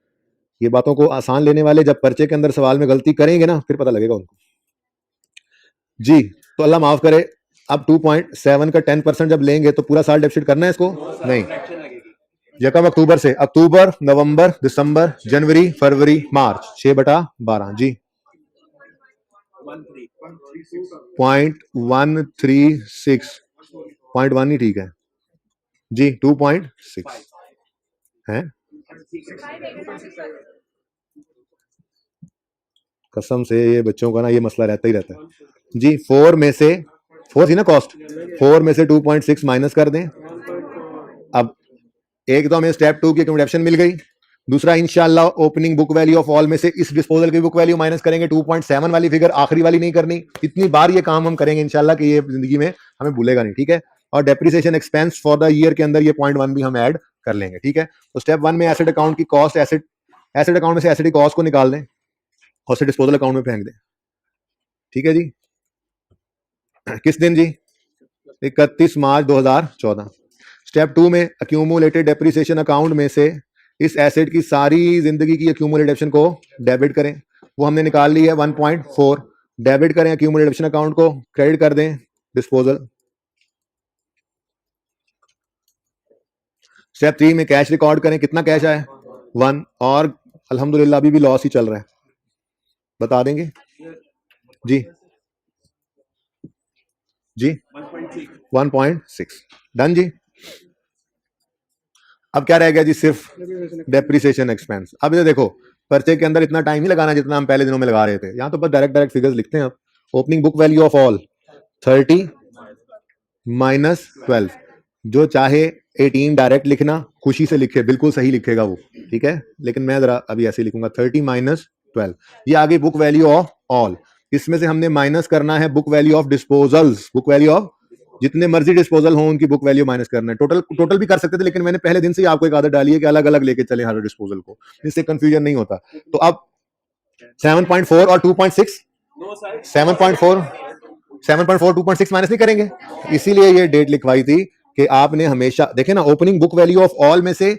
ये बातों को आसान लेने वाले जब पर्चे के अंदर सवाल में गलती करेंगे ना, फिर पता लगेगा उनको जी। तो अल्लाह माफ करे, अब 2.7 का 10% जब लेंगे तो पूरा साल डेप्सिट करना है इसको, नहीं। 1 अक्टूबर से, अक्टूबर, नवंबर, दिसंबर, जनवरी, फरवरी, मार्च, 6/12 जी। 0.136, 0.1 ही ठीक है जी, 2.6 है, कसम से ये बच्चों का ना ये मसला रहता ही रहता है जी। 4 में से 4 थी ना कॉस्ट, 4 में से 2.6 माइनस कर दें। अब एक तो हमें स्टेप 2 की अकोमोडेशन मिल गई, दूसरा इंशाल्लाह opening book value of all में से इस डिस्पोजल की बुक वैल्यू माइनस करेंगे, 2.7 वाली फिगर, आखिरी वाली नहीं करनी। इतनी बार ये काम हम करेंगे इंशाल्लाह कि ये जिंदगी में हमें भूलेगा नहीं। ठीक है, और depreciation expense for the year के अंदर ये 0.1 भी हम ऐड कर लेंगे। ठीक है, तो स्टेप 1 में एसेट अकाउंट की कॉस्ट, एसेट अकाउंट में से एसेट की कॉस्ट को निकाल दें और डिस्पोजल अकाउंट में फेंक दें। ठीक है जी, किस दिन जी? 31 मार्च 2014। स्टेप 2 में अक्यूमुलेटेड डेप्रिसिएशन अकाउंट में से इस एसेट की सारी जिंदगी की अक्यूमुलेटेड को डेबिट करें। वो हमने निकाल ली है 1.4। डेबिट करें अक्यूमुलेटेड अकाउंट को, क्रेडिट कर दें डिस्पोजल। स्टेप 3 में कैश रिकॉर्ड करें। कितना कैश आया? 1। और अल्हम्दुलिल्लाह अभी भी लॉस ही चल रहा है, बता देंगे जी? जी 1.6। डन जी। अब क्या रह गया जी? सिर्फ डेप्रिसिएशन एक्सपेंस। अब ये देखो, पर्चे के अंदर इतना टाइम ही लगाना जितना हम पहले दिनों में लगा रहे थे। यहाँ तो बस डायरेक्ट फिगर्स लिखते हैं। अब opening book value of all 30 minus 12। जो चाहे 18 डायरेक्ट लिखना, खुशी से लिखे, बिल्कुल सही लिखेगा वो, ठीक है। लेकिन मैं जरा अभी ऐसे लिखूंगा 30 माइनस 12। ये आ गई बुक वैल्यू ऑफ ऑल। इसमें से हमने माइनस करना है book value of disposals. Book value of जितने मर्जी डिस्पोजल हो उनकी बुक वैल्यू माइनस करना है। टोटल भी कर सकते थे, लेकिन मैंने पहले दिन से ही आपको एक आदत डाली है कि अलग अलग लेके चले हर डिस्पोजल को, इससे कंफ्यूजन नहीं होता। तो अब 7.4 और 2.6, 7.4 2.6 माइनस नहीं करेंगे, इसीलिए ये डेट लिखवाई थी कि आपने हमेशा देखे ना, opening book value of all में से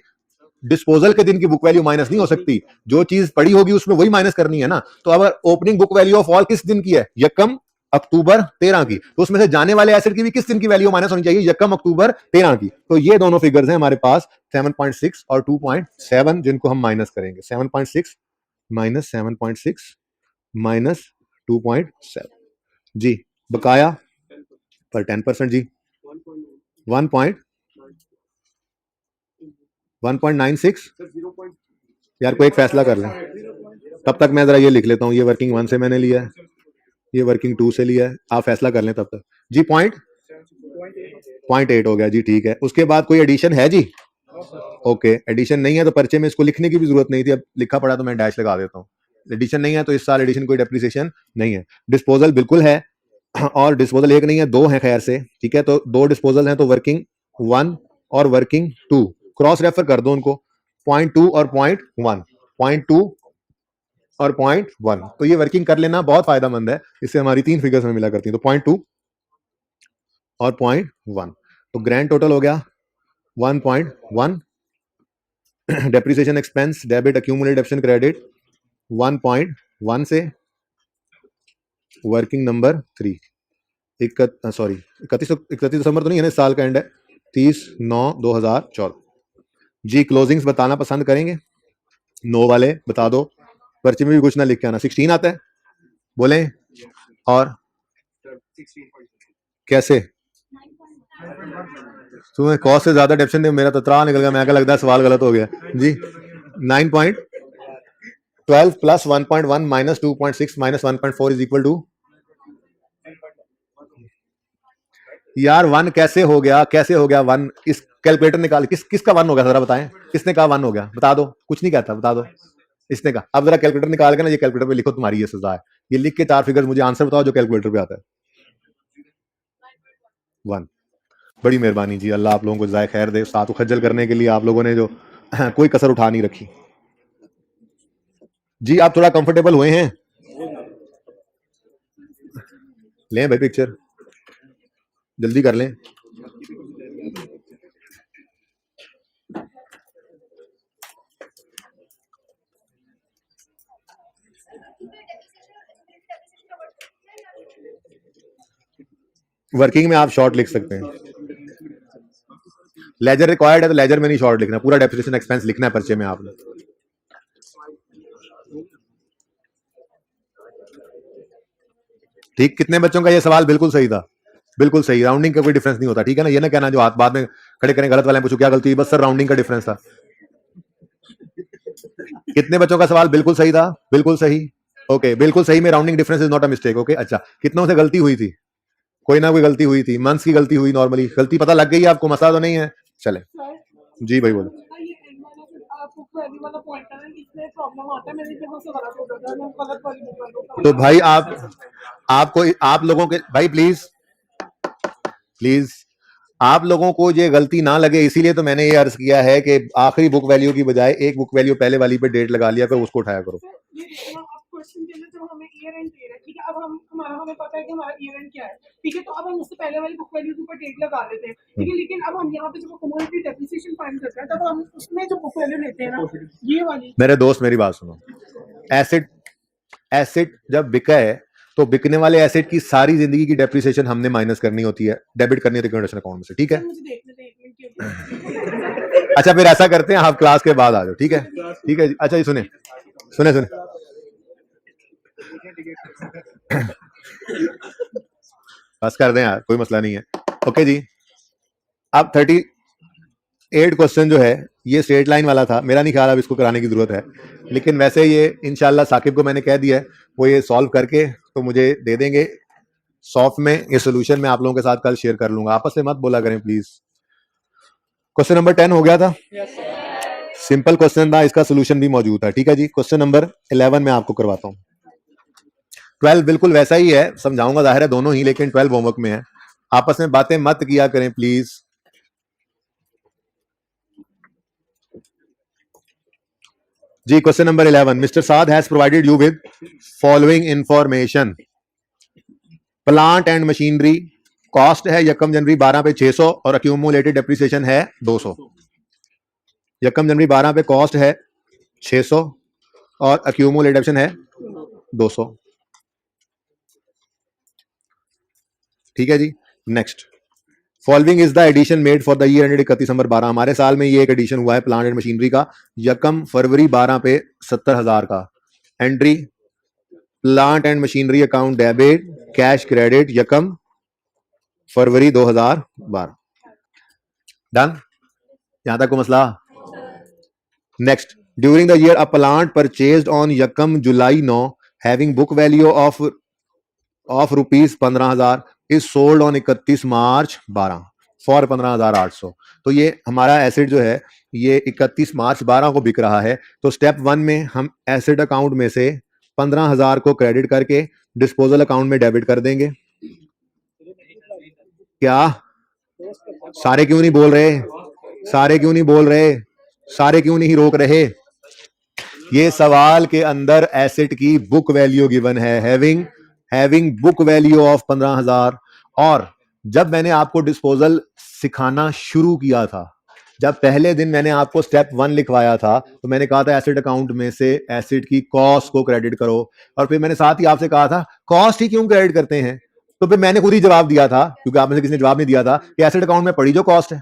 डिस्पोजल के दिन की बुक वैल्यू माइनस नहीं हो सकती। जो चीज पड़ी होगी उसमें वही माइनस करनी है ना। तो अगर opening book value of all किस दिन की है? यकम अक्टूबर 13 की, तो उसमें से जाने वाले एसेट की भी किस दिन की वैल्यू माइनस होनी चाहिए? यकम अक्टूबर 13 की। तो ये दोनों फिगर्स हैं हमारे पास, 7.6 और 2.7, जिनको हम माइनस करेंगे। 7.6 माइनस 7.6 माइनस 2.7 जी। बकाया पर 10% जी 1.96। यार कोई एक फैसला कर लें, तब तक मैं जरा ये लिख लेता हूँ। ये वर्किंग 1 से मैंने लिया है, ये वर्किंग 2 से लिया है, आप फैसला कर लें तब तक जी। 0.8 हो गया जी, ठीक है। उसके बाद कोई एडिशन है जी? ओके, एडिशन नहीं है तो पर्चे में इसको लिखने की भी जरूरत नहीं थी, अब लिखा पड़ा तो मैं डैश लगा देता हूँ। एडिशन नहीं है तो इस साल एडिशन कोई डेप्रिसिएशन नहीं है। डिस्पोजल बिल्कुल है, और डिस्पोजल एक नहीं है, दो है खैर से, ठीक है। तो दो डिस्पोजल हैं, तो वर्किंग 1 और वर्किंग 2 क्रॉस रेफर कर दो उनको, 0.2 और 0.1, 0.2 और 0.1। तो ये वर्किंग कर लेना बहुत फायदेमंद है, इससे हमारी 3 फिगर्स में मिला करती हैं। तो 0.2 और 0.1, तो ग्रैंड टोटल हो गया 1.1। Depreciation expense debit accumulated option credit 1.1 से वर्किंग नंबर 3 31 दिसंबर तो नहीं है ना, इस साल का एंड है 30/9/2014 जी। क्लोजिंग्स बताना पसंद करेंगे? नो वाले बता दो, पर्चे में भी कुछ ना लिख के आना। 16 आता है, बोले। और कैसे तुम्हें कॉस्ट से ज्यादा डेप्शन ने मेरा तो त्राह निकल गया, मैं क्या लगता है सवाल गलत हो गया जी। 9.12 plus 1.1 minus 2.6 minus 1.4 is equal to, यार 1 कैसे हो गया? कैसे हो गया 1? इस कैलकुलेटर निकाल, किसका 1 हो गया जरा बताएं, किसने कहा 1 हो गया? बता दो, कुछ नहीं कहता, बता दो इसने कहा। अब जरा कैलकुलेटर निकाल के ना ये कैलकुलेटर पे लिखो, तुम्हारी ये सजा है। ये लिख के 4 फिगर्स मुझे आंसर बताओ जो कैलकुलेटर पे आता है। 1। बड़ी मेहरबानी जी, अल्लाह आप लोगों को जाए खैर दे। साथ खज्जल करने के लिए आप लोगों ने जो कोई कसर उठा नहीं रखी जी। आप थोड़ा कंफर्टेबल हुए हैं? लें भाई पिक्चर, जल्दी कर लें। वर्किंग में आप शॉर्ट लिख सकते हैं। लेजर रिक्वायर्ड है तो लेजर में नहीं शॉर्ट लिखना, पूरा डेप्रिसिएशन एक्सपेंस लिखना है पर्चे में आपने। ठीक, कितने बच्चों का ये सवाल बिल्कुल सही था? बिल्कुल सही, राउंडिंग का कोई डिफरेंस नहीं होता, ठीक है ना। ये ना कहना जो हाथ बाद में खड़े करें गलत वाले पूछो क्या गलती, बस सर राउंडिंग का डिफरेंस था। कितने बच्चों का सवाल बिल्कुल सही था? बिल्कुल सही, ओके, बिल्कुल सही में rounding difference is not a mistake, okay. अच्छा, कितनों से गलती हुई थी? कोई ना कोई गलती हुई थी, मंथ्स की गलती हुई, नॉर्मली गलती पता लग गई है आपको, मसला तो नहीं है। चले जी भाई बोलो। तो भाई आपको आप लोगों के भाई प्लीज आप लोगों को ये गलती ना लगे, इसीलिए तो मैंने ये अर्ज किया है कि आखिरी बुक वैल्यू की बजाय एक बुक वैल्यू पहले वाली पे डेट लगा लिया करो, उसको उठाया करो। क्वेश्चन के अंदर जब हमें ईयर एंड दे रहा है, ठीक है, अब हमें पता है कि हमारा ईयर एंड क्या है, ठीक है, तो अब हम उससे पहले वाली बुक वैल्यू के ऊपर डेट लगा देते हैं, ठीक है, लेकिन अब हम यहाँ पे जब कम्युनिटी डेप्रिसिएशन फाइंड करते हैं तब हम उसमें जो बुक वैल्यू लेते हैं ना, ये वाली। मेरे दोस्त मेरी बात सुनो, एसेट जब बिका है तो बिकने वाले एसेट की सारी जिंदगी की डेप्रिसिएशन हमने माइनस करनी होती है, डेबिट करनी होती है लिक्विडेशन अकाउंट में से, ठीक है। मुझे देखने दे 1 मिनट की। अच्छा फिर ऐसा करते हैं, आप क्लास के बाद आ जाओ, ठीक है, ठीक है जी। अच्छा ये सुने सुने सुने बस कर दें यार, कोई मसला नहीं है। ओके जी, अब 38 क्वेश्चन जो है ये स्ट्रेट लाइन वाला था, मेरा नहीं ख्याल अब इसको कराने की जरूरत है, लेकिन वैसे ये इंशाल्लाह साकिब को मैंने कह दिया है, वो ये सॉल्व करके तो मुझे दे देंगे सॉफ्ट में। ये सोल्यूशन मैं आप लोगों के साथ कल शेयर कर लूंगा, आपस में मत बोला करें प्लीज। क्वेश्चन नंबर 10 हो गया था, सिंपल क्वेश्चन था, इसका सोल्यूशन भी मौजूद था, ठीक है जी। क्वेश्चन नंबर 11 में आपको करवाता हूं। 12 बिल्कुल वैसा ही है, समझाऊंगा जाहिर है दोनों ही, लेकिन 12 होमवर्क में है, आपस में बातें मत किया करें प्लीज। जी question number 11, Mister Saad has provided you with following information. Plant and machinery cost है यकम जनवरी 12 पे 600 और अक्यूमुलेटेड डेप्रिसिएशन है 200। यकम जनवरी 12 पे कॉस्ट है 600 और अक्यूमुलेटेड है 200, ठीक है जी। Next, following is the addition made for the year ended 31 दिसंबर 12। हमारे साल में ये एक एडिशन हुआ है प्लांट एंड मशीनरी का, यकम फरवरी 12 पे 70,000 का। Entry plant and machinery account debit cash credit यकम फरवरी 2012। डन, यहां तक को मसला। Next, during the year a plant purchased on यकम जुलाई 9 having book value of rupees 15,000 is sold on 31 March 12 for 15,800। तो ये हमारा एसेट जो है ये 31 मार्च 12 को बिक रहा है। तो स्टेप 1 में हम एसेट अकाउंट में से 15,000 को क्रेडिट करके डिस्पोजल अकाउंट में डेबिट कर देंगे। क्या सारे क्यों नहीं बोल रहे, सारे क्यों नहीं बोल रहे, सारे क्यों नहीं रोक रहे? ये सवाल के अंदर एसेट की बुक वैल्यू गिवन है, हैविंग बुक वैल्यू ऑफ 15,000। और जब मैंने आपको डिस्पोजल सिखाना शुरू किया था, जब पहले दिन मैंने आपको स्टेप 1 लिखवाया था, तो मैंने कहा था एसेट अकाउंट में से एसेट की कॉस्ट को क्रेडिट करो, और फिर मैंने साथ ही आपसे कहा था कॉस्ट ही क्यों क्रेडिट करते हैं। तो फिर मैंने खुद ही जवाब दिया था, क्योंकि आप में से किसी ने जवाब नहीं दिया था, कि एसेट अकाउंट में पड़ी जो कॉस्ट है।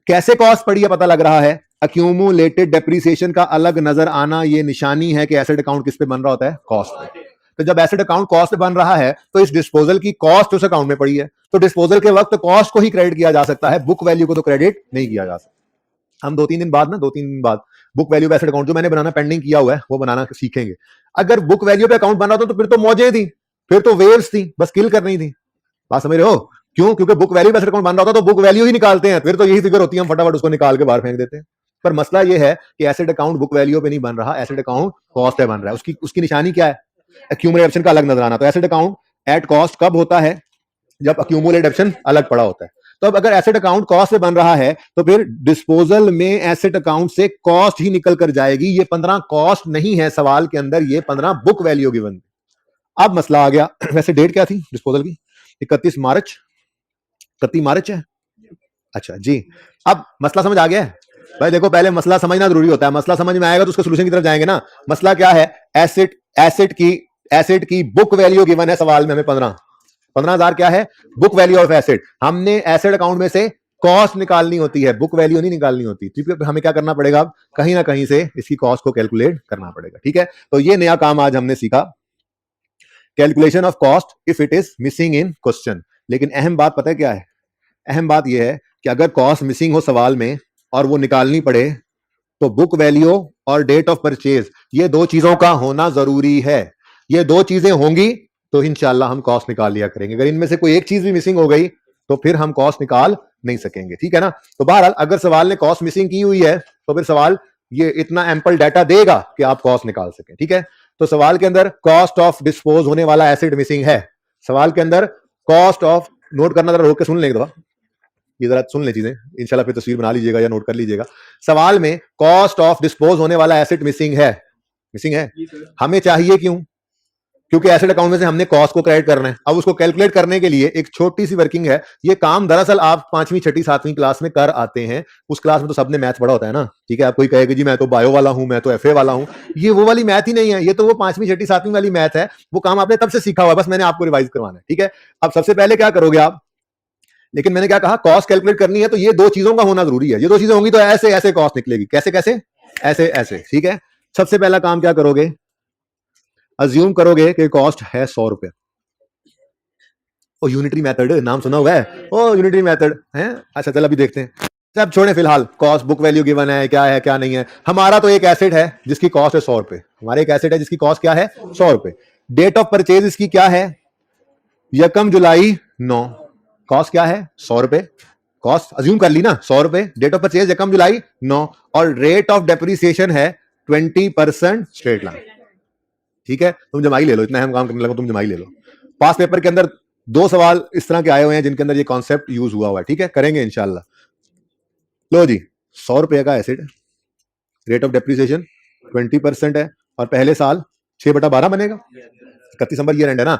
कैसे कॉस्ट पड़ी है पता लग रहा है, अक्यूमुलेटेड डेप्रिसिएशन का अलग नजर आना ये निशानी है कि एसेट अकाउंट किस पे बन रहा होता है, कॉस्ट पे। तो जब एसेट अकाउंट कॉस्ट पे बन रहा है तो इस डिस्पोजल की कॉस्ट उस अकाउंट में पड़ी है, तो डिस्पोजल के वक्त कॉस्ट को ही क्रेडिट किया जा सकता है, बुक वैल्यू को तो क्रेडिट नहीं किया जा सकता। हम 2-3 दिन बाद बुक वैल्यू पे एसेट अकाउंट जो मैंने बनाना पेंडिंग किया हुआ है वो बनाना सीखेंगे। अगर बुक वैल्यू पे अकाउंट बन रहा था तो फिर तो मौजें थी, फिर तो वेव्स थी, बस किल करनी थी। बात समझ रहे हो? क्यों? क्योंकि बुक वैल्यू पे एसेट अकाउंट बन रहा था तो बुक वैल्यू ही निकालते हैं, फिर तो यही फिगर होती है, हम फटाफट उसको निकाल के बाहर फेंक देते हैं। पर मसला ये है कि एसेट अकाउंट बुक वैल्यू पे नहीं बन रहा, एसेट अकाउंट कॉस्ट पे बन रहा है। उसकी निशानी क्या है? एक्यूमुलेट का अलग नजर आना। तो एसेट अकाउंट एट कॉस्ट कब होता है? जब एक्यूमुलेट ऑप्शन अलग पड़ा होता है। तो अब अगर एसेट अकाउंट कॉस्ट से बन रहा है तो फिर डिस्पोजल में एसेट अकाउंट से कॉस्ट ही निकल कर जाएगी। ये 15 कॉस्ट नहीं है सवाल के अंदर, ये 15 बुक वैल्यू गिवन। अब मसला आ गया, वैसे डेट क्या थी डिस्पोजल की? 31 मार्च है। अच्छा जी, अब मसला समझ आ गया है भाई? देखो पहले मसला समझना जरूरी होता है, मसला समझ में आएगा तो उसके सोल्यूशन की तरफ जाएंगे ना। मसला क्या है? एसेट की बुक वैल्यू गिवन है सवाल में, हमें 15,000 क्या है? Book value of asset. हमने एसेट अकाउंट में से कॉस्ट निकालनी होती है, बुक वैल्यू नहीं निकालनी होती। क्योंकि हमें क्या करना पड़ेगा, कहीं ना कहीं से इसकी कॉस्ट को कैलकुलेट करना पड़ेगा, ठीक है। तो ये नया काम आज हमने सीखा, calculation of cost if it is missing in question. लेकिन अहम बात पता है क्या है? अहम बात यह है कि अगर कॉस्ट मिसिंग हो सवाल में और वो निकालनी पड़े तो बुक वैल्यू और डेट ऑफ परचेज, ये दो चीजों का होना जरूरी है। ये दो चीजें होंगी तो इंशाल्लाह हम कॉस्ट निकाल लिया करेंगे। अगर इनमें से कोई एक चीज भी मिसिंग हो गई तो फिर हम कॉस्ट निकाल नहीं सकेंगे, ठीक है ना। तो बहरहाल अगर सवाल ने कॉस्ट मिसिंग की हुई है तो फिर सवाल ये इतना एम्पल डाटा देगा कि आप कॉस्ट निकाल सकें, ठीक है। तो सवाल के अंदर कॉस्ट ऑफ डिस्पोज होने वाला एसेट मिसिंग है। सवाल के अंदर कॉस्ट ऑफ, नोट करना, जरा रोक के सुन लें एक दफा, ये जरा सुन ले चीजें, इंशाल्लाह फिर तस्वीर बना लीजिएगा या नोट कर लीजिएगा। सवाल में कॉस्ट ऑफ डिस्पोज होने वाला एसेट मिसिंग है। हमें चाहिए क्यों? क्योंकि एसेट अकाउंट में से हमने कॉस्ट को क्रेडिट करना है। अब उसको कैलकुलेट करने के लिए एक छोटी सी वर्किंग है। ये काम दरअसल आप 5वीं 6ठी 7वीं क्लास में कर आते हैं। उस क्लास में तो सबने मैथ पढ़ा होता है ना, ठीक है। आप कोई कहेगा जी मैं तो बायो वाला हूं, मैं तो एफए वाला हूं, ये वो वाली मैथ ही नहीं है, ये तो वो 5वीं 6ठी 7वीं वाली मैथ है। वो काम आपने तब से सीखा हुआ, बस मैंने आपको रिवाइज करवाना है, ठीक है। अब सबसे पहले क्या करोगे आप, लेकिन मैंने क्या कहा, कॉस्ट कैलकुलेट करनी है तो ये दो चीजों का होना जरूरी है। ये दो चीजें होंगी तो ऐसे ऐसे कॉस्ट निकलेगी। कैसे कैसे? ऐसे ऐसे, ठीक है। सबसे पहला काम क्या करोगे, अज्यूम करोगे कि कॉस्ट है 100 रुपए। ओ यूनिटरी मेथड नाम सुना हुआ है? ओ यूनिटरी मेथड है, अच्छा चल अभी देखते हैं। सब छोड़े फिलहाल, कॉस्ट बुक वैल्यू गिवन है, क्या है क्या नहीं है। हमारा तो एक एसेट है जिसकी कॉस्ट है 100 रुपए। हमारे एक एसेट है जिसकी कॉस्ट क्या है? 100 रुपए। डेट ऑफ परचेज इसकी क्या है? यकम जुलाई 9। कॉस्ट क्या है? 100 रुपए। कॉस्ट अज्यूम कर ली ना 100 रुपए। डेट ऑफ परचेज यकम जुलाई 9 और रेट ऑफ डेप्रिसिएशन है 20% स्ट्रेट लाइन, ठीक है। तुम जमाई ले लो, इतना हम काम करने लगा, तुम जमाई ले लो। पास पेपर के अंदर 2 सवाल इस तरह के आए हुए हैं जिनके अंदर ये कॉन्सेप्ट यूज हुआ हुआ है, ठीक है। करेंगे इंशाल्लाह। लो जी, 100 रुपए का एसेट, रेट ऑफ डेप्रिसिएशन 20% है और पहले साल 6/12 बनेगा। 31 दिसंबर ईयर एंड है ना।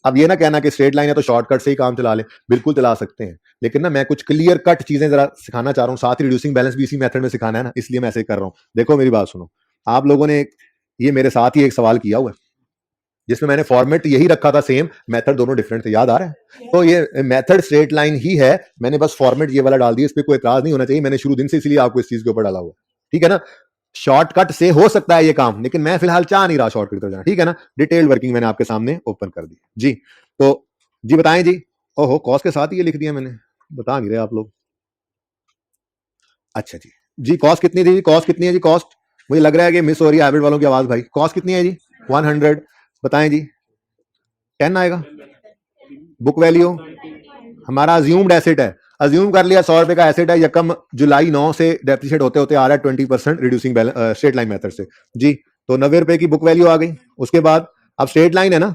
अब ये ना कहना कि स्ट्रेट लाइन है तो शॉर्टकट से ही काम चला ले, बिल्कुल चला सकते हैं, लेकिन ना मैं कुछ क्लियर कट चीजें जरा सिखाना चाह रहा हूँ। साथ ही रिड्यूसिंग बैलेंस भी इसी मेथड में सिखाना है ना, इसलिए मैं ऐसे कर रहा हूँ। देखो मेरी बात सुनो, आप लोगों ने ये मेरे साथ ही एक सवाल किया हुआ है जिसमें मैंने फॉर्मेट यही रखा था सेम, मेथड दोनों डिफरेंट थे, याद आ रहा है? तो ये मेथड स्ट्रेट लाइन ही है, मैंने बस फॉर्मेट ये वाला डाल दिया। इस पर कोई एतराज नहीं होना चाहिए, मैंने शुरू दिन से इसलिए आपको इस चीज के ऊपर डाला हुआ, ठीक है ना। शॉर्टकट से हो सकता है ये काम, लेकिन मैं फिलहाल चाह नहीं रहा शॉर्टकट तो जाना, ठीक है ना। डिटेल्ड वर्किंग मैंने आपके सामने ओपन कर दी जी। तो जी बताएं जी। ओहो, कॉस्ट के साथ ही ये लिख दिया मैंने, बता नहीं रहे आप लोग। अच्छा जी, जी कॉस्ट कितनी थी? कॉस्ट कितनी है जी? कॉस्ट मुझे लग रहा है कि मिस हो रही है हाइब्रिड वालों की आवाज भाई। कॉस्ट कितनी है जी? 100। बताएं जी, 10 आएगा। बुक वैल्यू हमारा अज्यूम्ड एसेट है, अज्यूम कर लिया 100 रुपए का एसेट है, यकम जुलाई 9 से डेप्रिशिएट होते होते आ रहा है 20% रिड्यूसिंग स्ट्रेट लाइन मेथड से जी। तो 90 रुपए की बुक वैल्यू आ गई। उसके बाद अब स्ट्रेट लाइन है ना,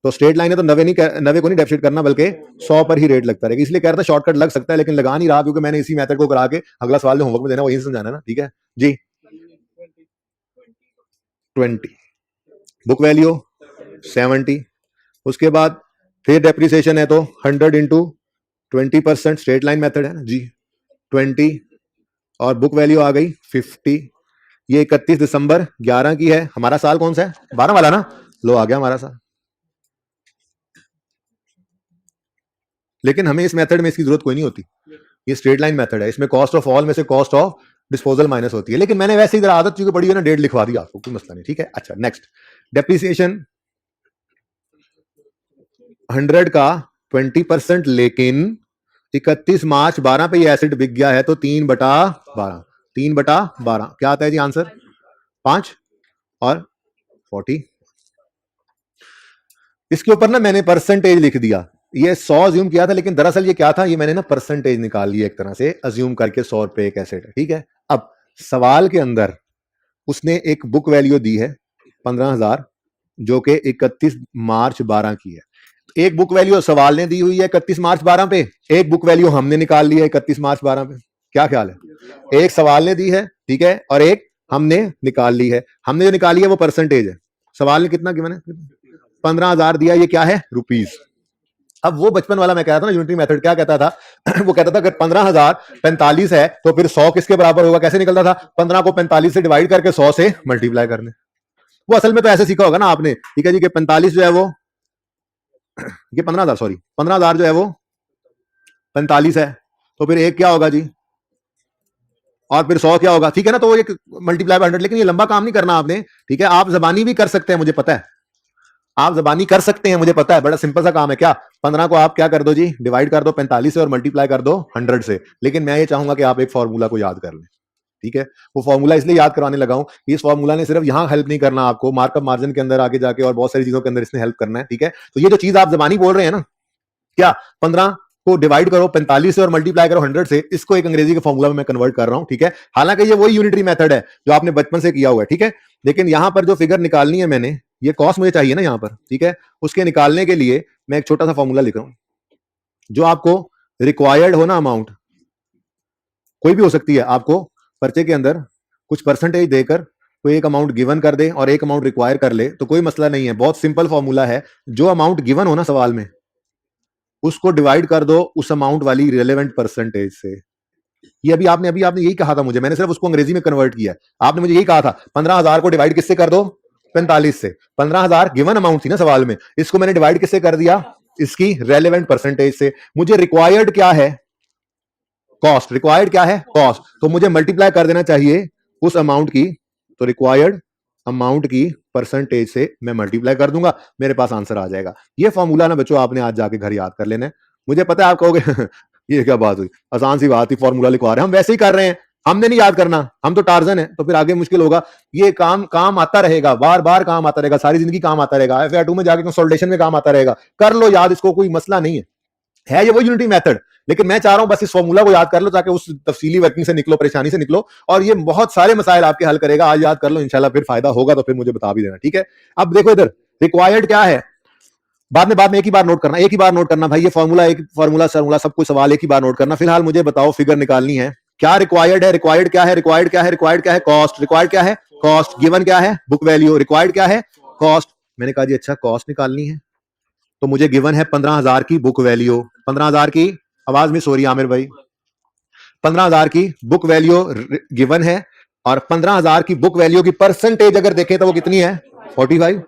तो स्ट्रेट लाइन है तो 90 को नहीं डेप्रिशिएट करना, बल्कि 100 पर ही रेट लगता रहेगा। इसलिए कह रहा था शॉर्टकट लग सकता है, लेकिन लगा नहीं रहा क्योंकि मैंने इसी मेथड को करा के अगला सवाल जो होमवर्क में देना वही समझाना ना, ठीक है जी। 20 बुक वैल्यू 70। उसके बाद फिर डेप्रिसिएशन है तो 100 इंटू 20% स्ट्रेट लाइन मेथड है ना जी। 20 और बुक वैल्यू आ गई 50। ये 31 दिसंबर 11 की है। हमारा साल कौन सा है? 12 वाला ना। लो आ गया हमारा साल। लेकिन हमें इस मेथड में इसकी जरूरत कोई नहीं होती, ये स्ट्रेट लाइन मेथड है। इसमें कॉस्ट ऑफ ऑल में से कॉस्ट ऑफ डिस्पोजल माइनस होती है, लेकिन मैंने वैसे ही आदत चूंकि पड़ी है ना, डेट लिखवा दी आपको, कोई मसला नहीं, ठीक है। अच्छा नेक्स्ट, डेप्रिसिएशन 100 का 20%, लेकिन 31 मार्च 12 पे ये एसिड बिक गया है तो 3/12। 3/12 क्या आता है जी आंसर? 5 और 40। इसके ऊपर ना मैंने परसेंटेज लिख दिया। ये 100 अज्यूम किया था, लेकिन दरअसल ये क्या था, ये मैंने ना परसेंटेज निकाल लिया एक तरह से, अज्यूम करके 100 रुपए एक एसेट है, ठीक है। अब सवाल के अंदर उसने एक बुक वैल्यू दी है 15,000, जो कि 31 मार्च 12 की है। एक बुक वैल्यू सवाल ने दी हुई है 31 मार्च 12 पे, एक बुक वैल्यू हमने निकाल ली है 31 मार्च 12 पे। क्या ख्याल है? एक सवाल ने दी है, ठीक है, और एक हमने निकाल ली है। हमने जो निकाली है वो परसेंटेज है। सवाल ने कितना गिवन है? 15,000 दिया, ये क्या है? रुपीज। अब वो बचपन वाला मैं कह रहा था ना, यूनिटरी मेथड क्या कहता था वो कहता था अगर 15,045 है तो फिर 100 किसके बराबर होगा? कैसे निकलता था? 15 को 45 से डिवाइड करके 100 से मल्टीप्लाई करने। वो असल में तो ऐसे सीखा होगा ना आपने, ठीक है जी, कि 45 जो है वो, ये 15,000, सॉरी 15,000 जो है वो 45 है, तो फिर एक क्या होगा जी, और फिर 100 क्या होगा, ठीक है ना। तो एक मल्टीप्लाई बाय 100। लेकिन ये लंबा काम नहीं करना आपने, ठीक है। आप जबानी भी कर सकते हैं, मुझे पता है, आप जबानी कर सकते हैं, मुझे पता है, बड़ा सिंपल सा काम है। क्या 15 को आप क्या कर दो जी, डिवाइड कर दो 45 से और मल्टीप्लाई कर दो 100 से। लेकिन मैं ये चाहूंगा कि आप एक फॉर्मूला को याद कर लें, ठीक है। वो फॉर्मूला इसलिए याद करवाने लगा हूं, इस फॉर्मूला ने सिर्फ यहां हेल्प नहीं करना आपको, मार्कअप मार्जिन के अंदर आगे जाके और बहुत सारी चीजों के अंदर इसने हेल्प करना है, ठीक है। तो ये जो चीज आप जबानी बोल रहे हैं ना, क्या 15 को डिवाइड करो 45 से और मल्टीप्लाई करो 100 से, इसको एक अंग्रेजी के फॉर्मूला में मैं कन्वर्ट कर रहा हूं, ठीक है। हालांकि ये वही यूनिटरी मेथड है जो आपने बचपन से किया हुआ है, ठीक है। लेकिन यहां पर जो फिगर निकालनी है मैंने, ये कॉस्ट मुझे चाहिए ना यहां पर, ठीक है। उसके निकालने के लिए मैं एक छोटा सा फॉर्मूला लिख रहा हूं, जो आपको रिक्वायर्ड हो ना अमाउंट, कोई भी हो सकती है, आपको पर्चे के अंदर कुछ परसेंटेज देकर कोई एक अमाउंट गिवन कर दे और एक अमाउंट रिक्वायर कर ले तो कोई मसला नहीं है, बहुत सिंपल फॉर्मूला है। जो अमाउंट गिवन हो ना सवाल में, उसको डिवाइड कर दो उस अमाउंट वाली रिलेवेंट परसेंटेज से। ये अभी आपने यही कहा था मुझे, मैंने सिर्फ उसको अंग्रेजी में कन्वर्ट किया है। आपने मुझे यही कहा था 15,000 को डिवाइड किससे कर दो, 45 से। 15,000 गिवन अमाउंट थी ना सवाल में, इसको मैंने डिवाइड किससे कर दिया, इसकी रेलेवेंट परसेंटेज से। मुझे रिक्वायर्ड क्या है, कॉस्ट। रिक्वायर्ड क्या है, कॉस्ट। तो मुझे मल्टीप्लाई कर देना चाहिए उस अमाउंट की, तो रिक्वायर्ड अमाउंट की परसेंटेज से मैं मल्टीप्लाई कर दूंगा, मेरे पास आंसर आ जाएगा। ये फॉर्मूला ना बच्चों आपने आज जाके घर याद कर लेना है। मुझे पता है आप कहोगे ये क्या बात हुई, आसान सी बात ही, फॉर्मूला लिखवा रहे हैं हम, वैसे ही कर रहे हैं, हमने नहीं याद करना, हम तो टार्जन है, तो फिर आगे मुश्किल होगा। ये काम आता रहेगा, बार बार काम आता रहेगा, सारी जिंदगी काम आता रहेगा, FAR 2 में जाके कंसोलिडेशन में काम आता रहेगा। कर लो याद इसको, कोई मसला नहीं है ये वो यूनिटी मेथड। लेकिन मैं चाह रहा हूं बस इस फॉर्मूला को याद कर लो ताकि उस तफसीली वर्किंग से निकलो, परेशानी से निकलो, और ये बहुत सारे मसाइल आपके हल करेगा। आज याद कर लो, इंशाल्लाह फिर फायदा होगा तो फिर मुझे बता भी देना, ठीक है। अब देखो इधर रिक्वायर्ड क्या है, बाद में एक ही बार नोट करना, एक ही बार नोट करना भाई, ये फॉर्मूला एक फॉर्मूला सब कुछ सवाल एक ही बार नोट करना। फिलहाल मुझे बताओ फिगर निकालनी है, क्या रिक्वायर्ड है, रिक्वायर्ड क्या है, रिक्वायर्ड क्या है, रिक्वायर्ड क्या है, कॉस्ट। रिक्वायर्ड क्या है, कॉस्ट। गिवन क्या है, बुक वैल्यू। रिक्वायर्ड क्या है, कॉस्ट। मैंने कहा जी अच्छा कॉस्ट निकालनी है, तो मुझे गिवन है 15,000 की बुक वैल्यू। 15,000 की, आवाज में सॉरी आमिर भाई, 15,000 की बुक वैल्यू गिवन है, और 15,000 की बुक वैल्यू की परसेंटेज अगर देखें तो वो कितनी है, 45।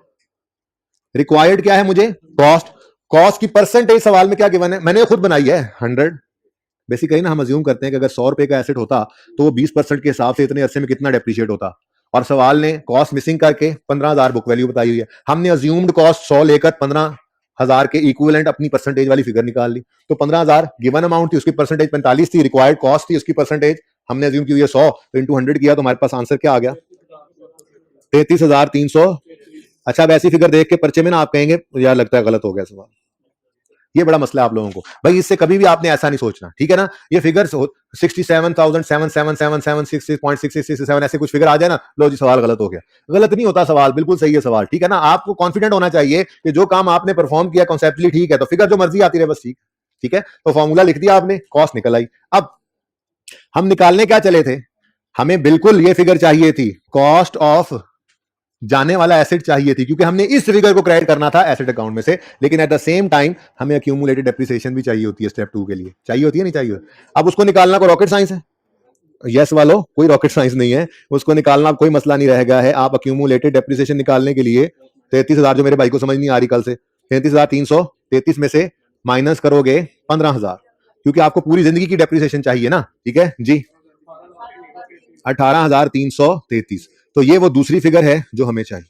रिक्वायर्ड क्या है मुझे, कॉस्ट। कॉस्ट की परसेंटेज सवाल में क्या गिवन है, मैंने खुद बनाई है 100। बेसिकली ना हम अज्यूम करते हैं कि अगर 100 रुपए का एसेट होता तो वो 20% के हिसाब से इतने अरसे में कितना डेप्रिशिएट होता, और सवाल ने कॉस्ट मिसिंग करके 15,000 बुक वैल्यू बताई हुई है। हमने अज्यूम्ड कॉस्ट 100 लेकर 15,000 के इक्विवेलेंट अपनी परसेंटेज वाली फिगर निकाल ली। तो 15,000 गिवन अमाउंट थी, उसकी परसेंटेज 45 थी, रिक्वायर्ड कॉस्ट थी, उसकी परसेंटेज हमने अज्यूम की हुई है 100, तो इंटू 100 किया तो हमारे पास आंसर क्या आ गया, 33,300। अच्छा अब ऐसी फिगर देख के पर्चे में ना आप कहेंगे यार लगता है गलत हो गया सवाल, ये बड़ा मसला है आप लोगों को भाई, इससे कभी भी आपने ऐसा नहीं सोचना, ठीक है ना। ये फिगर 67,777,766.6667 ऐसे कुछ फिगर आ जाए ना, लो जी सवाल गलत हो गया। गलत नहीं होता सवाल, बिल्कुल सही है सवाल, ठीक है ना। आपको कॉन्फिडेंट होना चाहिए कि जो काम आपने परफॉर्म किया कॉन्सेप्चुअली ठीक है, तो फिगर जो मर्जी आती रहे बस ठीक है। तो फॉर्मूला लिख दिया आपने, कॉस्ट निकल आई। अब हम निकालने क्या चले थे, हमें बिल्कुल ये फिगर चाहिए थी, कॉस्ट ऑफ जाने वाला एसेट चाहिए थी, क्योंकि हमने इस फिगर को क्रेडिट करना था एसेट अकाउंट में से। लेकिन एट द सेम टाइम हमें अक्यूमुलेटेड डेप्रिसिएशन भी चाहिए होती है स्टेप 2 के लिए, चाहिए होती है नहीं चाहिए। अब उसको निकालना कोई रॉकेट साइंस है, यस वालों, कोई रॉकेट साइंस नहीं है, उसको निकालना कोई मसला नहीं रह गया है। आप अक्यूमुलेटेड डेप्रिसिएशन निकालने के लिए 33,000, जो मेरे भाई को समझ नहीं आ रही कल से, 33,333 में से माइनस करोगे 15,000, क्योंकि आपको पूरी जिंदगी की डेप्रिसिएशन चाहिए ना, ठीक है जी, 18,333। तो ये वो दूसरी फिगर है जो हमें चाहिए।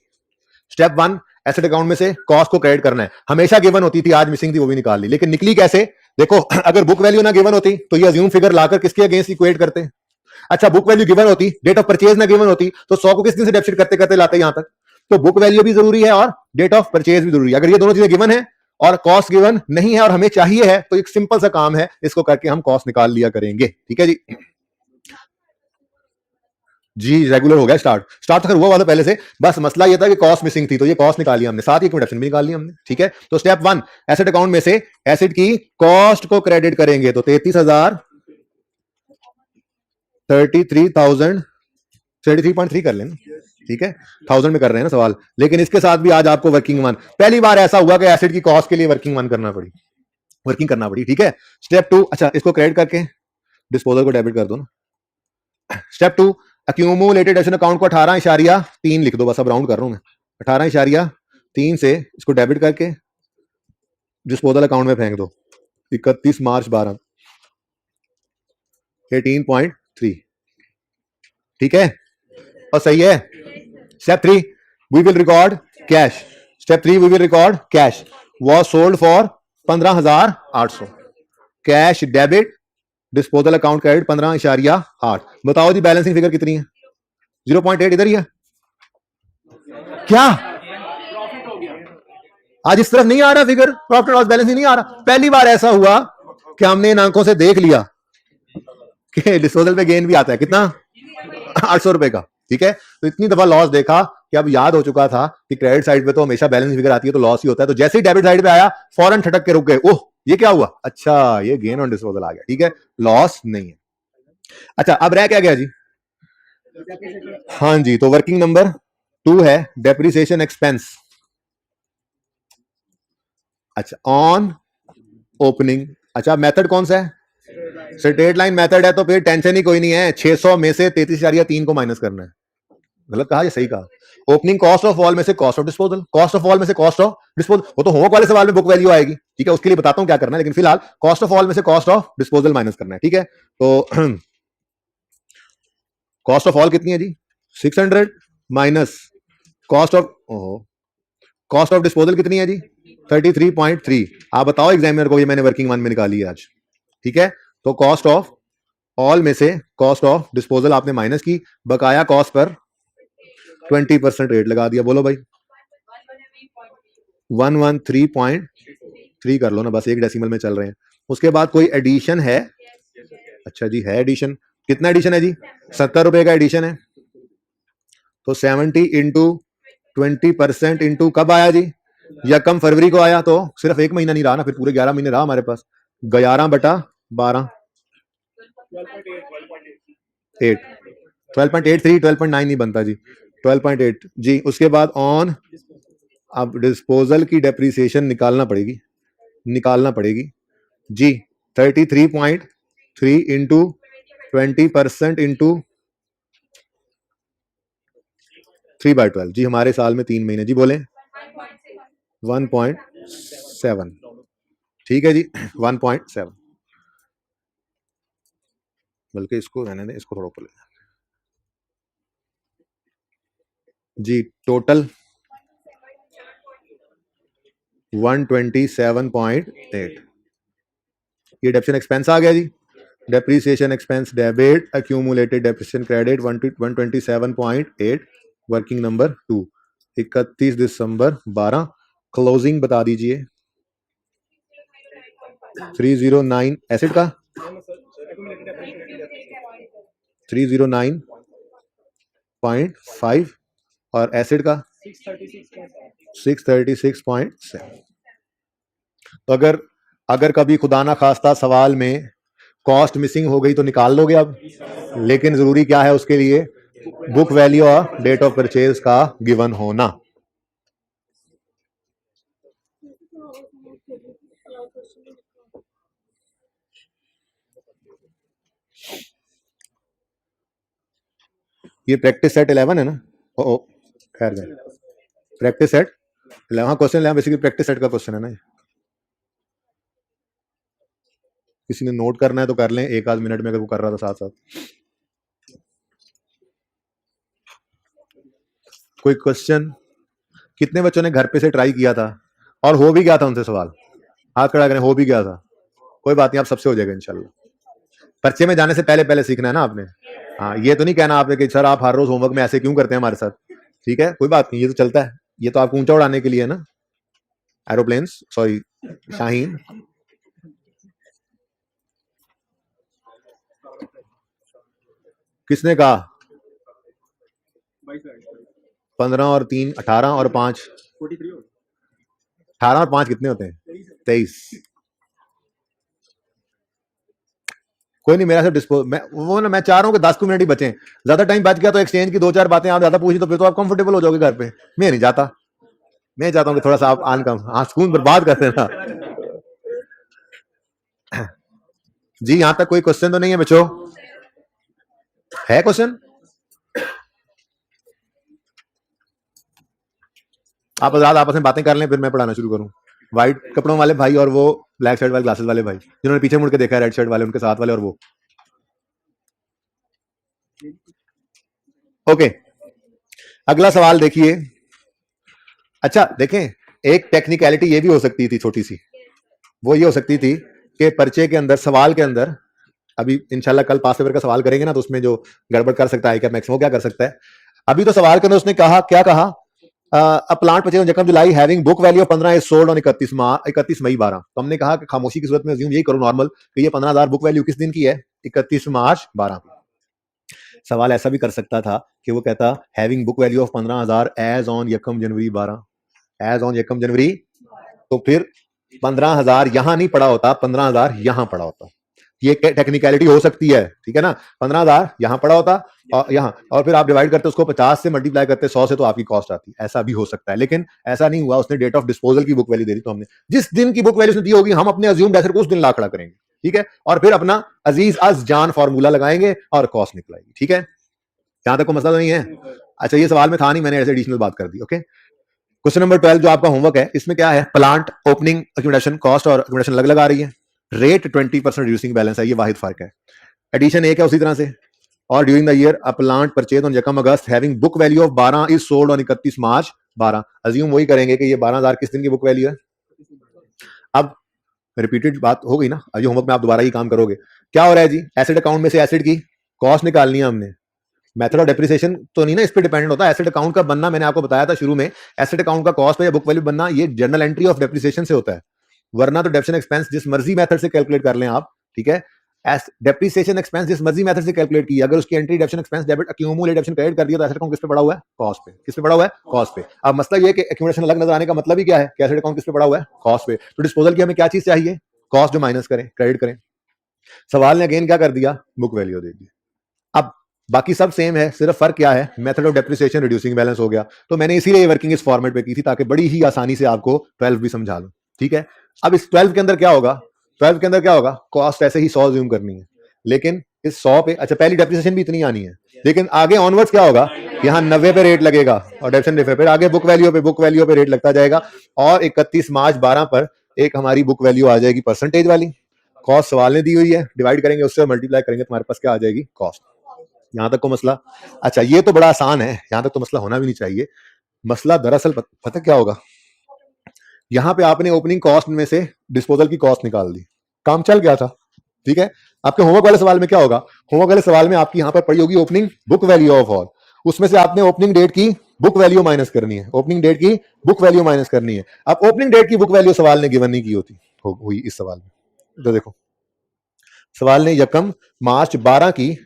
स्टेप 1 एसेट अकाउंट में से कॉस्ट को क्रेडिट करना है, हमेशा गिवन होती थी, आज मिसिंग थी वो भी निकाल ली। लेकिन निकली कैसे, देखो अगर बुक वैल्यू ना गिवन होती तो ये अज्यूम फिगर लाकर किसके अगेंस्ट इक्वेट करते। अच्छा बुक वैल्यू गिवन होती, डेट ऑफ परचेज ना गिवन होती, तो 100 को किस दिन से डेबिट करते करते लाते यहां तक। तो बुक वैल्यू भी जरूरी है और डेट ऑफ परचेज भी जरूरी है। अगर ये दोनों चीजें गिवन है और कॉस्ट गिवन नहीं है और हमें चाहिए है, तो एक सिंपल सा काम है, इसको करके हम कॉस्ट निकाल लिया करेंगे, ठीक है जी। जी रेगुलर हो गया, स्टार्ट तो हुआ वाला पहले से, बस मसला ये था कि कॉस्ट मिसिंग थी, तो ये कॉस्ट निकाली हमने, साथ ही प्रोडक्शन भी निकाल ली हमने, ठीक है। तो स्टेप 1 एसेट अकाउंट में से एसेट की कॉस्ट को क्रेडिट करेंगे, तो 33,000 कर लेना, ठीक है, 1000 में कर रहे हैं ना सवाल। लेकिन इसके साथ भी आज आपको वर्किंग वन, पहली बार ऐसा हुआ कि एसेट की कॉस्ट के लिए वर्किंग करना पड़ी, ठीक है। स्टेप 2, अच्छा इसको क्रेडिट करके डिस्पोजल को डेबिट कर दो ना। स्टेप 2 अक्यूमुलेटेड एसेट अकाउंट को 18.3 लिख दो, बस अब राउंड कर रहा हूं मैं, 18.3 से इसको डेबिट करके डिस्पोजल अकाउंट में फेंक दो, 31 मार्च 12, 18.3, ठीक है और सही है। Step 3 we will record cash, step 3 we will record cash was sold for 15,800, cash debit disposal account credit 15.8। बताओ जी बैलेंसिंग फिगर कितनी है, 0.8 इधर ही है क्या, आज इस तरफ नहीं आ रहा फिगर, प्रॉफिट लॉस बैलेंसिंग नहीं आ रहा। पहली बार ऐसा हुआ कि हमने इन आंखों से देख लिया कि डिस्पोजल पे गेन भी आता है, कितना 800 रुपए का, ठीक है। तो इतनी दफा लॉस देखा कि अब याद हो चुका था कि क्रेडिट साइड पे तो हमेशा बैलेंस फिगर आती है तो लॉस ही होता है। तो जैसे ही डेबिट साइड पे आया फौरन ठटक के रुक गए, ओह ये क्या हुआ, अच्छा ये गेन ऑन डिस्पोजल आ गया, ठीक है, लॉस नहीं है। अच्छा अब रह क्या गया जी, हाँ जी, तो वर्किंग नंबर 2 है डेप्रिसिएशन एक्सपेंस। अच्छा, ऑन ओपनिंग। अच्छा, मेथड कौन सा है? स्ट्रेट लाइन मेथड है, तो फिर टेंशन ही कोई नहीं है। 600 में से 33,3 को माइनस करना है। गलत कहा या सही कहा? ओपनिंग कॉस्ट ऑफ ऑल में से cost of disposal, cost of all में से कॉस्ट ऑफ डिस्पोजल। वो तो होमवर्क वाले सवाल में बुक वैल्यू आएगी, ठीक है, उसके लिए बताता हूं क्या करना है, लेकिन फिलहाल कॉस्ट ऑफ ऑल में से कॉस्ट ऑफ डिस्पोजल माइनस करना है, ठीक है। तो कॉस्ट ऑफ ऑल कितनी है जी? 600 minus cost of cost of disposal कितनी है जी? 33.3। आप बताओ एग्जामिनर को, ये मैंने वर्किंग वन में निकाली है आज, ठीक है। तो कॉस्ट ऑफ ऑल में से कॉस्ट ऑफ डिस्पोजल आपने माइनस की, बकाया कॉस्ट पर 20% रेट लगा दिया। बोलो भाई, 113.3 कर लो ना, बस एक डेसिमल में चल रहे हैं। उसके बाद कोई एडिशन है? अच्छा जी, है एडिशन। कितना एडिशन है जी? 70 रुपए का एडिशन है। तो 70 इंटू 20% इंटू कब आया जी? या कम फरवरी को आया, तो सिर्फ एक महीना नहीं रहा ना, फिर पूरे 11 महीने रहा हमारे पास। 11/12 8 12.83 12.9 नहीं बनता जी, 12.8 जी। उसके बाद ऑन, अब डिस्पोजल की डेप्रिसिएशन निकालना पड़ेगी जी। 33.3 इंटू 20% इंटू 3/12 जी। हमारे साल में 3 महीने जी, बोले 1.7, ठीक है जी 1.7। बल्कि इसको रहने दें, इसको थोड़ा ऊपर ले जी। टोटल 127.8। ये डेप्रिसिएशन एक्सपेंस आ गया जी। Depreciation expense debit, accumulated depreciation credit 127.8, working number 2, 31 दिसंबर 12। क्लोजिंग बता दीजिए। 309 एसिड का 309.5 और एसिड का 636.7। तो अगर कभी खुदा ना खास्ता सवाल में कॉस्ट मिसिंग हो गई तो निकाल लोगे अब, लेकिन जरूरी क्या है उसके लिए? बुक वैल्यू और डेट ऑफ परचेज का गिवन होना। ये प्रैक्टिस सेट 11 है ना? ओ खैर गए, प्रैक्टिस सेट 11। हाँ, क्वेश्चन 11 बेसिकली प्रैक्टिस सेट का क्वेश्चन है ना। किसी ने नोट करना है तो कर लें, एक आध मिनट में अगर वो कर रहा था साथ साथ। कोई क्वेश्चन? कितने बच्चों ने घर पे से ट्राई किया था और हो भी गया था उनसे सवाल? हाथ खड़ा करें, हो भी गया था। कोई बात नहीं, आप सबसे हो जाएगा इंशाल्लाह। पर्चे में जाने से पहले पहले सीखना है ना आपने। हाँ, ये तो नहीं कहना आपने कि सर आप हर रोज होमवर्क में ऐसे क्यों करते हैं हमारे साथ, ठीक है, कोई बात नहीं, ये तो चलता है। ये तो आपको ऊंचा उड़ाने के लिए है ना, एरोप्लेन्स, सॉरी शाहीन। किसने कहा? 15 और 3 18 और 5 18 और 5 कितने होते हैं? 23। कोई नहीं, मेरा सिर्फ मैं चाह रहा हूँ कि 10 मिनट ही बचे। ज्यादा टाइम बच गया तो एक्सचेंज की 2-4 बातें आप ज्यादा पूछी तो फिर तो आप कंफर्टेबल हो जाओगे घर पे। मैं नहीं चाहता, मैं चाहता हूँ कि थोड़ा सा आप आन कम, हाँ, सुकून बर्बाद कर देना जी। यहां तक कोई क्वेश्चन तो नहीं है बच्चों? है क्वेश्चन? आप आजाद आपस में बातें कर लें, फिर मैं पढ़ाना शुरू करूं। व्हाइट कपड़ों वाले भाई और वो ब्लैक शर्ट वाले ग्लासेस वाले भाई, जिन्होंने पीछे मुड़ के देखा है, रेड शर्ट वाले, उनके साथ वाले और वो। ओके, अगला सवाल देखिए। अच्छा देखें, एक टेक्निकलिटी ये भी हो सकती थी छोटी सी, वो ये हो सकती थी कि पर्चे के अंदर, सवाल के अंदर, अभी इंशाल्लाह कल पास पेपर का सवाल करेंगे ना, तो उसमें जो गड़बड़ कर सकता है क्या मैक्सिमम क्या कर सकता है। अभी तो सवाल के अंदर उसने कहा, क्या कहा? अ प्लांट परचेज जकम जुलाई having book value of 15 is sold on 31 मई 12। तो हमने कहा कि खामोशी की सूरत में अज्यूम यही करो नॉर्मल कि ये 15,000 बुक वैल्यू किस दिन की है? 31 मार्च 12। सवाल ऐसा भी कर सकता था कि वो कहता having book value of 15,000 as on यकम जनवरी 12, एज ऑन यकम जनवरी। तो फिर 15,000 यहां नहीं पड़ा होता, 15,000 यहां पड़ा होता। ये टेक्निकलिटी हो सकती है, ठीक है ना। 15,000 यहां पड़ा होता और यहां, और फिर आप डिवाइड करते उसको 50 से मल्टीप्लाई करते 100 से, तो आपकी कॉस्ट आती। ऐसा भी हो सकता है, लेकिन ऐसा नहीं हुआ। उसने डेट ऑफ डिस्पोजल की बुक वैल्यू दे दी, तो हमने जिस दिन की बुक वैल्यू उसने दी होगी हम अपने अज्यूम्ड एसेट को उस दिन ला खड़ा करेंगे, ठीक है, और फिर अपना अजीज अज जान फॉर्मूला लगाएंगे और कॉस्ट निकलाएगी, ठीक है। यहां तक कोई मसला तो नहीं है? अच्छा, ये सवाल में था नहीं, मैंने ऐसे एडिशनल बात कर दी, ओके। क्वेश्चन नंबर 12 जो आपका होमवर्क है, इसमें क्या है, प्लांट ओपनिंग अक्यूमुलेशन कॉस्ट और अक्यूमुलेशन अलग अलग आ रही है, रेट 20% रिड्यूसिंग बैलेंस है, ये वाहिद फर्क है। एडिशन एक है उसी तरह से, और during the year a plant purchase on यकम अगस्त having book value of 12 is sold on 31 March 12। Assume वही करेंगे कि ये 12,000 किस दिन की बुक वैल्यू है। अब रिपीटेड बात हो गई ना, अभी होमवर्क में आप दोबारा ही काम करोगे। क्या हो रहा है जी, एसेट अकाउंट में से एसेट की कॉस्ट निकालनी है हमने। मेथड ऑफ डेप्रिसिएशन तो नहीं ना इस पे डिपेंडेंट होता है। एसेट अकाउंट का बनना मैंने आपको बताया था शुरू में, एसेट अकाउंट का कॉस्ट या बुक वैल्यू बनना ये जर्नल एंट्री ऑफ डेप्रिसिएशन से होता है, वरना तो डेप्रिसिएशन एक्सपेंस जिस मर्जी मेथड से कैलकुलेट कर लें आप, ठीक है। डेप्रिसिएशन एक्सपेंस जिस मर्जी मेथड से कैलकुलेट की, अगर उसकी entry depreciation expense debit accumulate depreciation credit कर दिया तो एसेट अकाउंट किस पे पड़ा हुआ है, कॉस्ट पे। किस पे पड़ा हुआ है, कॉस्ट पे। अब मसला ये है कि एक्यूमुलेशन अलग नजर आने का मतलब ही क्या है कि एसेट अकाउंट किस पे पड़ा हुआ है, कॉस्ट पे। तो डिस्पोजल की हमें क्या चीज चाहिए, कॉस्ट जो माइनस करें, क्रेडिट करें। सवाल ने अगेन क्या कर दिया, बुक वैल्यू दे दी। अब बाकी सब सेम है, सिर्फ फर्क क्या है, method of depreciation reducing balance हो गया। तो मैंने इसीलिए वर्किंग इस फॉर्मेट पे की थी ताकि बड़ी ही आसानी से आपको 12 भी समझा लूं, ठीक है। अब इस 12 के अंदर क्या होगा, 12 के अंदर क्या होगा, कॉस्ट ऐसे ही 100 ज्यूम करनी है, लेकिन इस 100 पे, अच्छा पहली डेप्रिसिएशन भी इतनी आनी है, लेकिन आगे ऑनवर्ड्स क्या होगा, यहाँ 90 पे रेट लगेगा और डेप्रिसिएशन पे आगे बुक वैल्यू पे रेट लगता जाएगा, और 31 मार्च 12 पर एक हमारी बुक वैल्यू आ जाएगी परसेंटेज वाली। कॉस्ट सवाल ने दी हुई है, डिवाइड करेंगे उससे, मल्टीप्लाई करेंगे, तुम्हारे पास क्या आ जाएगी, कॉस्ट। यहां तक को मसला, अच्छा ये तो बड़ा आसान है, यहां तक तो मसला होना भी नहीं चाहिए। मसला दरअसल पता क्या होगा, यहां पे आपने ओपनिंग कॉस्ट में से डिस्पोजल की कॉस्ट निकाल दी, काम चल गया था, ठीक है। आपके होमवर्क वाले सवाल में क्या होगा, होमवर्क वाले सवाल में आपकी यहां पर पड़ी होगी opening book value of all, उसमें से आपने ओपनिंग डेट की बुक वैल्यू माइनस करनी है, ओपनिंग डेट की बुक वैल्यू माइनस करनी है। अब ओपनिंग डेट की बुक वैल्यू सवाल ने गिवन नहीं की होती, हुई इस सवाल में। तो देखो सवाल ने यकम मार्च 12 की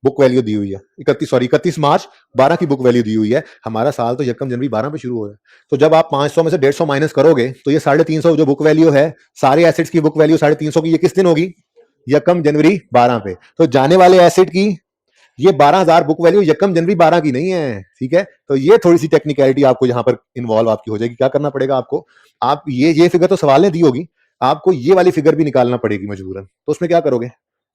बुक वैल्यू दी हुई है, 31 मार्च 12 की बुक वैल्यू दी हुई है। हमारा साल तो यकम जनवरी 12 पे शुरू हो रहा है, तो जब आप 500 में से 150 माइनस करोगे तो ये 350 जो बुक वैल्यू है, सारे एसेट्स की बुक वैल्यू 350 की, ये किस दिन होगी, यकम जनवरी 12 पे। तो जाने वाले एसेट की ये 12,000 बुक वैल्यू यकम जनवरी 12 की नहीं है, ठीक है। तो ये थोड़ी सी टेक्निकलिटी आपको यहां पर इन्वॉल्व आपकी हो जाएगी। क्या करना पड़ेगा आपको, आप ये फिगर तो सवाल ने दी होगी, आपको ये वाली फिगर भी निकालना पड़ेगी मजबूरन। तो उसमें क्या करोगे,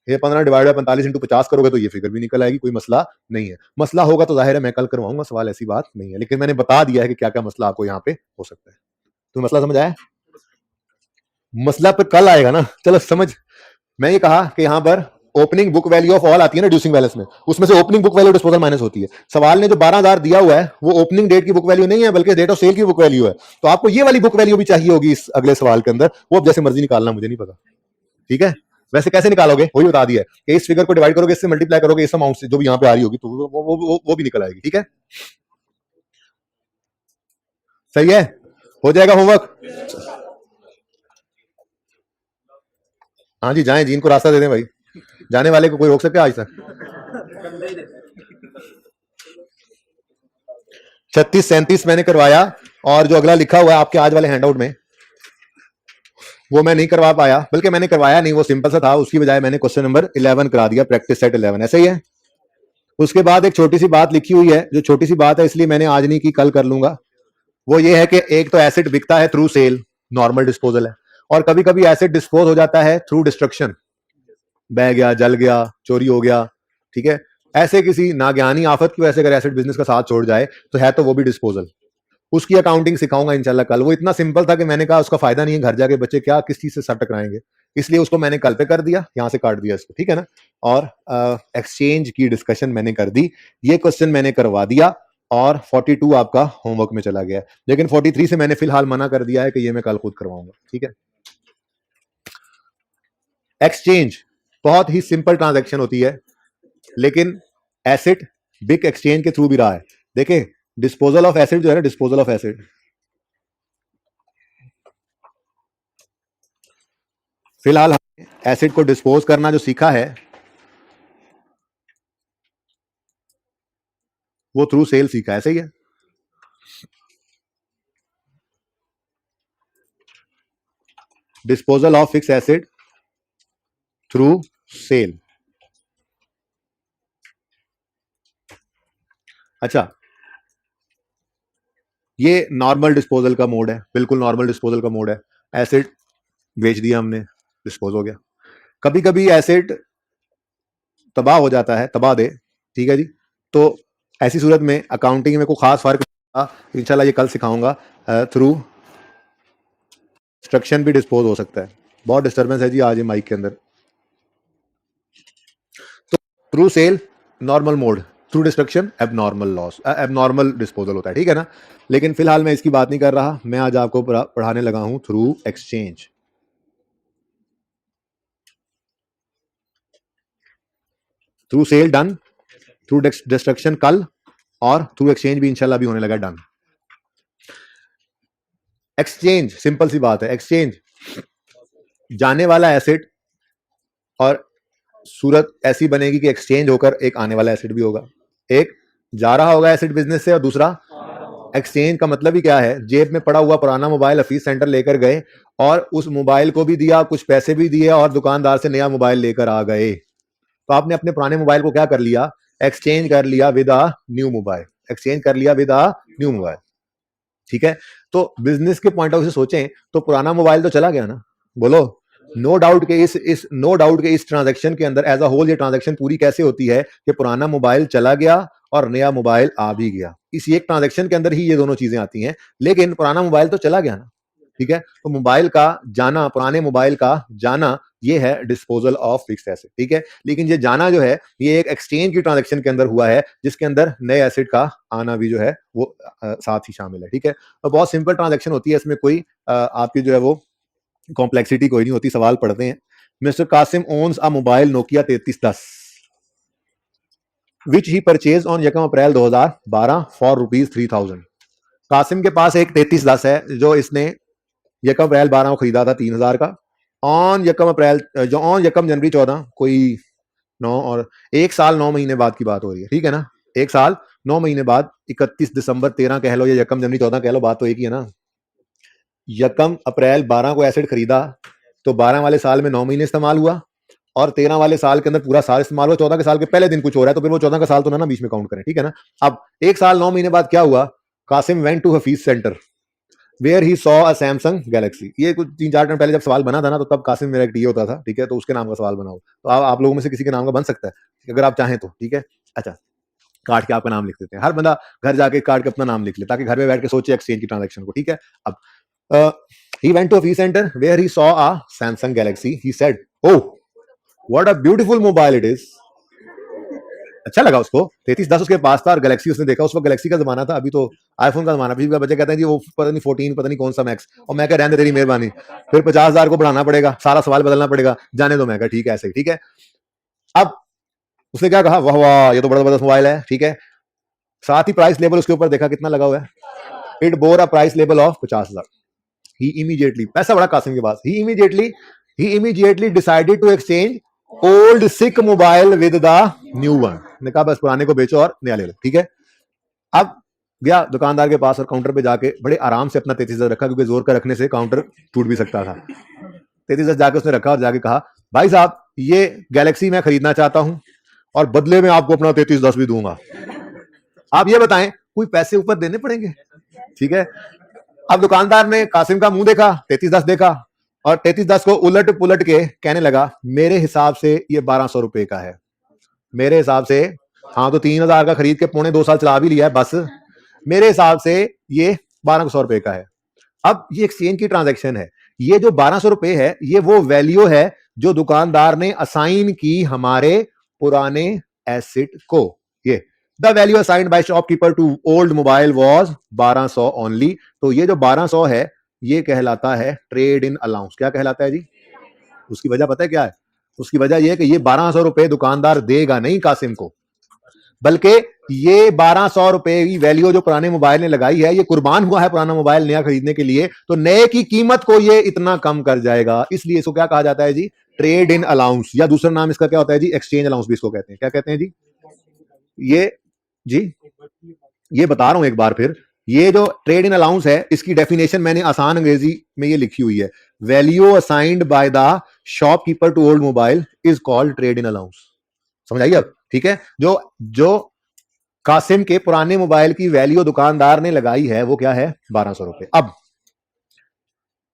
ये 15 डिवाइड बाय 45 इंटू 50 करोगे तो ये फिगर भी निकल आएगी, कोई मसला नहीं है। मसला होगा तो जाहिर है मैं कल करवाऊंगा सवाल, ऐसी बात नहीं है, लेकिन मैंने बता दिया है कि क्या क्या मसला आपको यहाँ पे हो सकता है। तो मसला समझ आया, मसला पर कल आएगा ना, चलो समझ। मैं ये कहा कि यहाँ पर opening book value of all आती है ना रिड्यूसिंग बैलेंस में, उसमें से opening book value disposal minus होती है। सवाल ने जो 12,000 दिया हुआ है वो ओपनिंग डेट की बुक वैल्यू नहीं है, बल्कि डेट ऑफ सेल की बुक वैल्यू है। तो आपको ये वाली बुक वैल्यू भी चाहिए होगी इस अगले सवाल के अंदर, वो अब जैसे मर्जी निकालना, मुझे नहीं पता, ठीक है। वैसे कैसे निकालोगे वही बता दिया है कि इस फिगर को डिवाइड करोगे, इससे मल्टीप्लाई करोगे इस अमाउंट से जो भी यहाँ पे आ रही होगी, तो वो भी निकल आएगी, ठीक है। सही है, हो जाएगा होमवर्क। हाँ जी जाएं जी, इनको रास्ता दे दें भाई, जाने वाले को कोई रोक सकता है आज तक। 36-37 मैंने करवाया, और जो अगला लिखा हुआ है आपके आज वाले हैंडआउट में वो मैं नहीं करवा पाया, बल्कि मैंने करवाया नहीं, वो सिंपल सा था, उसकी बजाय मैंने क्वेश्चन नंबर 11 करा दिया, प्रैक्टिस सेट 11, ऐसे ही है। उसके बाद एक छोटी सी बात लिखी हुई है, जो छोटी सी बात है इसलिए मैंने आज नहीं की, कल कर लूंगा। वो ये है कि एक तो एसेट बिकता है थ्रू सेल, नॉर्मल डिस्पोजल है, और कभी कभी एसेट डिस्पोज हो जाता है थ्रू डिस्ट्रक्शन, बह गया, जल गया, चोरी हो गया, ठीक है। ऐसे किसी नाज्ञानी आफत की वजह से अगर एसेट बिजनेस का साथ छोड़ जाए तो है तो वो भी डिस्पोजल, उसकी अकाउंटिंग सिखाऊंगा इंशाल्लाह कल। वो इतना सिंपल था कि मैंने कहा उसका फायदा नहीं है, घर जाके बच्चे क्या किस चीज से सर टकराएंगे, इसलिए उसको मैंने कल पे कर दिया, यहां से काट दिया इसको, ठीक है ना। और एक्सचेंज की डिस्कशन मैंने कर दी, ये क्वेश्चन मैंने करवा दिया, और 42 आपका होमवर्क में चला गया, लेकिन 43 से मैंने फिलहाल मना कर दिया है कि ये मैं कल खुद करवाऊंगा, ठीक है। एक्सचेंज बहुत ही सिंपल ट्रांजैक्शन होती है, लेकिन एसेट बिग एक्सचेंज के थ्रू भी रहा है। देखें डिस्पोजल ऑफ एसेट जो है ना, डिस्पोजल ऑफ एसेट, फिलहाल हमने एसिड को डिस्पोज करना जो सीखा है वो थ्रू सेल सीखा है, सही है। Disposal of fix asset through sale. अच्छा, ये नॉर्मल डिस्पोजल का मोड है, बिल्कुल नॉर्मल डिस्पोजल का मोड है। एसेट बेच दिया हमने, डिस्पोज हो गया। कभी कभी एसेट तबाह हो जाता है, तबाह दे, ठीक है जी। तो ऐसी सूरत में अकाउंटिंग में कोई खास फर्क इंशाल्लाह ये कल सिखाऊंगा। थ्रू डिस्ट्रक्शन भी डिस्पोज हो सकता है। बहुत डिस्टर्बेंस है जी आज ये माइक के अंदर। तो through sale normal mode, through destruction abnormal loss, abnormal disposal होता है, ठीक है ना। लेकिन फिलहाल मैं इसकी बात नहीं कर रहा, मैं आज आपको पढ़ाने लगा हूं through exchange. Through sale done, through destruction कल, और थ्रू एक्सचेंज भी इंशाल्लाह भी होने लगा डन। एक्सचेंज सिंपल सी बात है। एक्सचेंज जाने वाला एसेट, और सूरत ऐसी बनेगी कि एक्सचेंज होकर एक आने वाला एसेट भी होगा। एक जा रहा होगा एसेट बिजनेस से, और दूसरा एक्सचेंज का मतलब ही क्या है, जेब में पड़ा हुआ पुराना मोबाइल ऑफिस सेंटर लेकर गए और उस मोबाइल को भी दिया, कुछ पैसे भी दिए, और दुकानदार से नया मोबाइल लेकर आ गए। तो आपने अपने पुराने मोबाइल को क्या कर लिया, एक्सचेंज कर लिया with a new mobile, exchange कर लिया विद अ न्यू मोबाइल, ठीक है। तो बिजनेस के पॉइंट ऑफ व्यू से सोचें तो पुराना मोबाइल तो चला गया ना, बोलो। नो डाउट के इस ट्रांजैक्शन के अंदर एज अ होल ये ट्रांजैक्शन पूरी कैसे होती है कि पुराना मोबाइल चला गया और नया मोबाइल आ भी गया। इस एक ट्रांजैक्शन के अंदर ही ये दोनों चीजें आती हैं। लेकिन पुराना मोबाइल तो चला गया ना, ठीक है। तो मोबाइल का जाना, पुराने मोबाइल का जाना, ये है डिस्पोजल ऑफ फिक्स्ड एसेट, ठीक है। लेकिन ये जाना जो है, ये एक एक्सचेंज की ट्रांजैक्शन के अंदर हुआ है, जिसके अंदर नए एसेट का आना भी जो है वो साथ ही शामिल है, ठीक है। तो बहुत सिंपल ट्रांजैक्शन होती है, इसमें कोई आपकी जो है वो कॉम्प्लेक्सिटी कोई नहीं होती। सवाल पढ़ते हैं। Mister Qasim owns a mobile Nokia 3310 which he purchase on 1 April 2012 for ₹3000। Qasim के पास एक 3310 है जो इसने 1 अप्रैल 12 को खरीदा था 3000 का। ऑन 1 अप्रैल, जो ऑन 1 जनवरी 14, कोई 9 और 1 साल 9 महीने बाद की बात हो रही है, ठीक है ना। 1 साल 9 महीने बाद 31 दिसंबर 13 कह लो या 1 जनवरी 14 कह लो, बात तो एक ही है ना। 1 अप्रैल 12 को एसेट खरीदा तो 12 वाले साल में 9 महीने इस्तेमाल हुआ, और 13 वाले साल के अंदर पूरा साल इस्तेमाल हुआ। 14 के साल के पहले दिन कुछ हो रहा है तो फिर वो 14 का साल तो ना बीच में काउंट करें, ठीक है ना। अब 1 साल 9 महीने बाद क्या हुआ, Qasim went to Hafeez centre where he saw a Samsung Galaxy. ये कुछ 3-4 दिन पहले जब सवाल बना था ना, तो तब कासिम मेरा एक टीए होता था, ठीक है। तो उसके नाम का सवाल बना हो, तो आप लोगों में से किसी के नाम का बन सकता है अगर आप चाहें तो, ठीक है। अच्छा, काट के आपका नाम लिख देते हैं। हर बंदा घर जाके काट के अपना नाम लिख ले, ताकि घर में बैठ के सोचे एक्सचेंज की ट्रांजैक्शन को, ठीक है। अब he went to a fee center where he saw a Samsung Galaxy. He said, "Oh, what a beautiful mobile it is." अच्छा लगा उसको। 3310 उसके पास था और गैलेक्सी उसने देखा। उस वक्त गैलेक्सी का जमाना था, अभी तो आईफोन का जमाना। पिछली बार बच्चे कहते हैं जी वो पता नहीं 14, पता नहीं कौन सा मैक्स, और मैं कह रहने तेरी मेहरबानी, फिर 50,000 को बढ़ाना पड़ेगा, सारा सवाल बदलना पड़ेगा, जाने दो। मैं कहा ठीक है, ऐसे ही ठीक है। अब उसने क्या कहा, वाह वाह ये तो बड़ा जबरदस्त मोबाइल है, ठीक है। साथ ही प्राइस लेबल उसके ऊपर देखा कितना लगा हुआ है, it bore a price label of 50,000। He immediately, पैसा बड़ा कासिम के पास, he immediately decided to exchange old sick mobile with the new one. ने कहा बस पुराने को बेचो और नया ले लो, ठीक है। अब गया दुकानदार के पास और काउंटर पे जाके बड़े आराम से अपना 33,000 रखा, क्योंकि जोर का रखने से काउंटर टूट भी सकता था। 33,000 जाके उसने रखा और जाके कहा, भाई साहब ये गैलेक्सी मैं खरीदना चाहता हूं और बदले में आपको अपना 3310 भी दूंगा। आप ये बताएं कोई पैसे ऊपर देने पड़ेंगे, ठीक है। अब दुकानदार ने कासिम का मुंह देखा, 3310 देखा, और 3310 को उलट पुलट के कहने लगा, मेरे हिसाब से ये 1200 रुपए का है, मेरे हिसाब से। हाँ तो 3,000 का खरीद के 2.25 साल चला भी लिया है, बस मेरे हिसाब से ये 1200 रुपए का है। अब ये एक्सचेंज की ट्रांजैक्शन है। ये जो 1200 रुपए है, ये वो वैल्यू है जो दुकानदार ने असाइन की हमारे पुराने एसेट को। ये the value assigned by shopkeeper to old mobile was 1200 only. तो ये जो 1200 है, ये कहलाता है ट्रेड इन अलाउंस। क्या कहलाता है जी? उसकी वजह पता है क्या है? उसकी वजह यह है कि ये 1200 रुपए दुकानदार देगा नहीं कासिम को, बल्कि ये 1200 रुपए की वैल्यू जो पुराने मोबाइल ने लगाई है, ये कुर्बान हुआ है पुराना मोबाइल नया खरीदने के लिए, तो नए की कीमत को ये इतना कम कर जाएगा। इसलिए इसको क्या कहा जाता है जी? ट्रेड इन अलाउंस, या दूसरा नाम इसका क्या होता है जी? एक्सचेंज अलाउंस भी इसको कहते हैं। क्या कहते हैं जी? ये जी ये बता रहा हूं एक बार फिर। ये जो ट्रेड इन अलाउंस है, इसकी डेफिनेशन मैंने आसान अंग्रेजी में ये लिखी हुई है, value assigned by the shopkeeper to old mobile is called trade in allowance. समझ आइए अब, ठीक है। जो जो कासिम के पुराने मोबाइल की वैल्यू दुकानदार ने लगाई है वो क्या है, 1200 रुपए। अब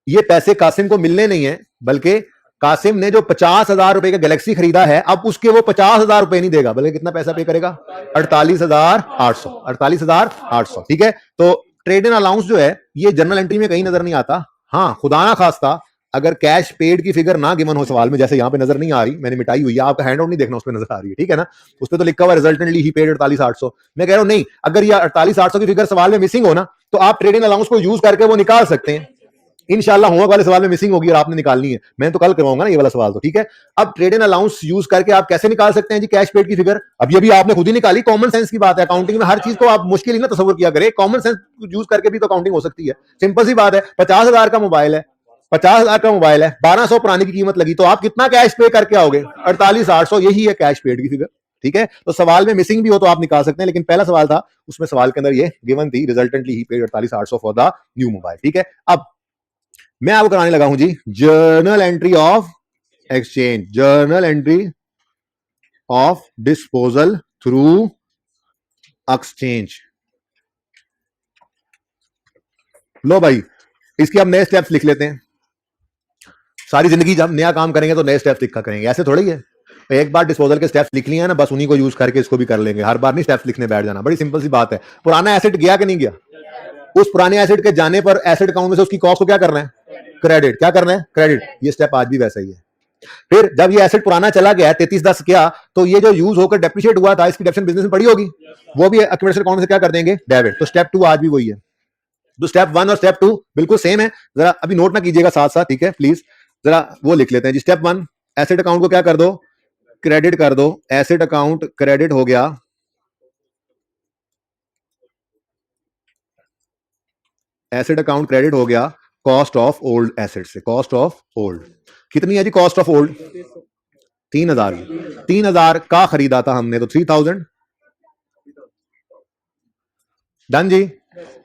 ये पैसे कासिम को मिलने नहीं है, बल्कि कासिम ने जो 50,000 रुपए का गैलेक्सी खरीदा है, अब उसके वो 50,000 रुपए नहीं देगा, बल्कि कितना पैसा पे करेगा, 48,800। 48,800, ठीक है। तो ट्रेड इन अलाउंस जो है ये जनरल एंट्री में कहीं नजर नहीं आता। हाँ, खुदा ना खास्ता अगर कैश पेड की फिगर ना गिवन हो सवाल में, जैसे यहां पे नजर नहीं आ रही, मैंने मिटाई हुई है, आपका हैंड आउट नहीं देखना, उसमें नजर आ रही है, ठीक है ना। उस पर तो लिखा हुआ रिजल्टेंटली ही पेड 48,800। मैं कह रहा हूं नहीं, अगर ये 48,800 की फिगर सवाल में मिसिंग हो ना, तो आप ट्रेड इन अलाउंस को यूज करके वो निकाल सकते हैं। इंशाल्लाह होमवर्क वाले सवाल में मिसिंग होगी और आपने निकालनी है, मैं तो कल करवाऊंगा ना ये वाला सवाल, तो ठीक है। अब ट्रेड इन अलाउंस यूज करके आप कैसे निकाल सकते हैं जी कैश पेड की फिगर, अब ये भी आपने खुद ही निकाली, कॉमन सेंस की बात है। अकाउंटिंग में हर चीज को आप मुश्किल ही ना तस्वर किया करें, कॉमन सेंस यूज करके भी तो अकाउंटिंग हो सकती है। सिंपल सी बात है, 50,000 का मोबाइल है, 50,000 का मोबाइल है, 1200 पुरानी की कीमत लगी, तो आप कितना कैश पे करके आओगे, 48,800, यही है कैश पेड की फिगर, ठीक है। तो सवाल में मिसिंग भी हो तो आप निकाल सकते हैं, लेकिन पहला सवाल था उसमें सवाल के अंदर ये गिवन थी, resultantly he paid 48,800 for the new mobile, ठीक है। अब मैं आपको कराने लगा हूं जी journal entry of exchange, journal entry of disposal through exchange. लो भाई, इसके अब नए स्टेप्स लिख लेते हैं। सारी जिंदगी जब नया काम करेंगे तो नए स्टेप्स लिखा करेंगे, ऐसे थोड़ी है। एक बार डिस्पोजल के स्टेप्स लिख लिए हैं ना, बस उन्हीं को यूज करके इसको भी कर लेंगे, हर बार नहीं स्टेप्स लिखने बैठ जाना। बड़ी सिंपल सी बात है, पुराना एसेट गया कि नहीं गया, उस पुराने एसेट के जाने पर एसेट अकाउंट में से उसकी कॉस्ट को क्या करना है, क्रेडिट। क्या करना है, क्रेडिट। ये स्टेप आज भी वैसा ही है। फिर जब ये एसेट पुराना चला गया 3310 क्या, तो ये जो यूज होकर डेप्रिशिएट हुआ था, इसकी डेप्रिसिएशन बिजनेस में पड़ी होगी, वो भी एक्यूमुलेशन अकाउंट से क्या कर देंगे, डेबिट। तो स्टेप 2 आज भी वही है। तो स्टेप 1 और स्टेप 2 बिल्कुल सेम है, जरा अभी नोट ना कीजिएगा साथ साथ, ठीक है प्लीज। जरा वो लिख लेते हैं जी। स्टेप 1, एसेट अकाउंट को क्या कर दो, क्रेडिट कर दो। एसेट अकाउंट क्रेडिट हो गया, एसेट अकाउंट क्रेडिट हो गया कॉस्ट ऑफ ओल्ड एसेट से। कॉस्ट ऑफ ओल्ड कितनी है जी, कॉस्ट ऑफ ओल्ड 3,000। 3,000 का खरीदा था हमने, तो 3,000 डन जी।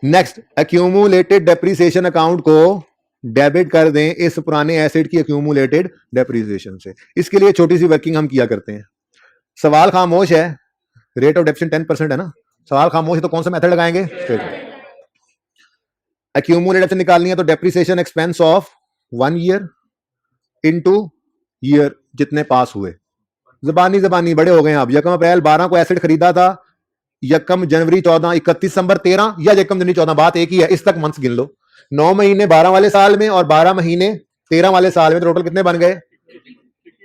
नेक्स्ट, एक्यूमुलेटेड डेप्रिसिएशन अकाउंट को डेबिट कर दें इस पुराने एसेट की एक्यूमुलेटेड डेप्रिसिएशन से। इसके लिए छोटी सी वर्किंग हम किया करते हैं। सवाल खामोश है, रेट ऑफ डेप्रिसिएशन 10% है ना, सवाल खामोश है, तो कौन सा मेथड लगाएंगे, एक्यूमुलेटेड निकालनी है, तो depreciation expense of 1 year into year जितने पास हुए। जबानी जबानी बड़े हो गए आप। यकम अप्रैल 12 को एसेट खरीदा था, यकम जनवरी 14, 31 दिसंबर 13, या यकम जनवरी 14, बात एक ही है, इस तक मंथ्स गिन लो। 9 महीने 12 वाले साल में और 12 महीने 13 वाले साल में, टोटल कितने बन गए,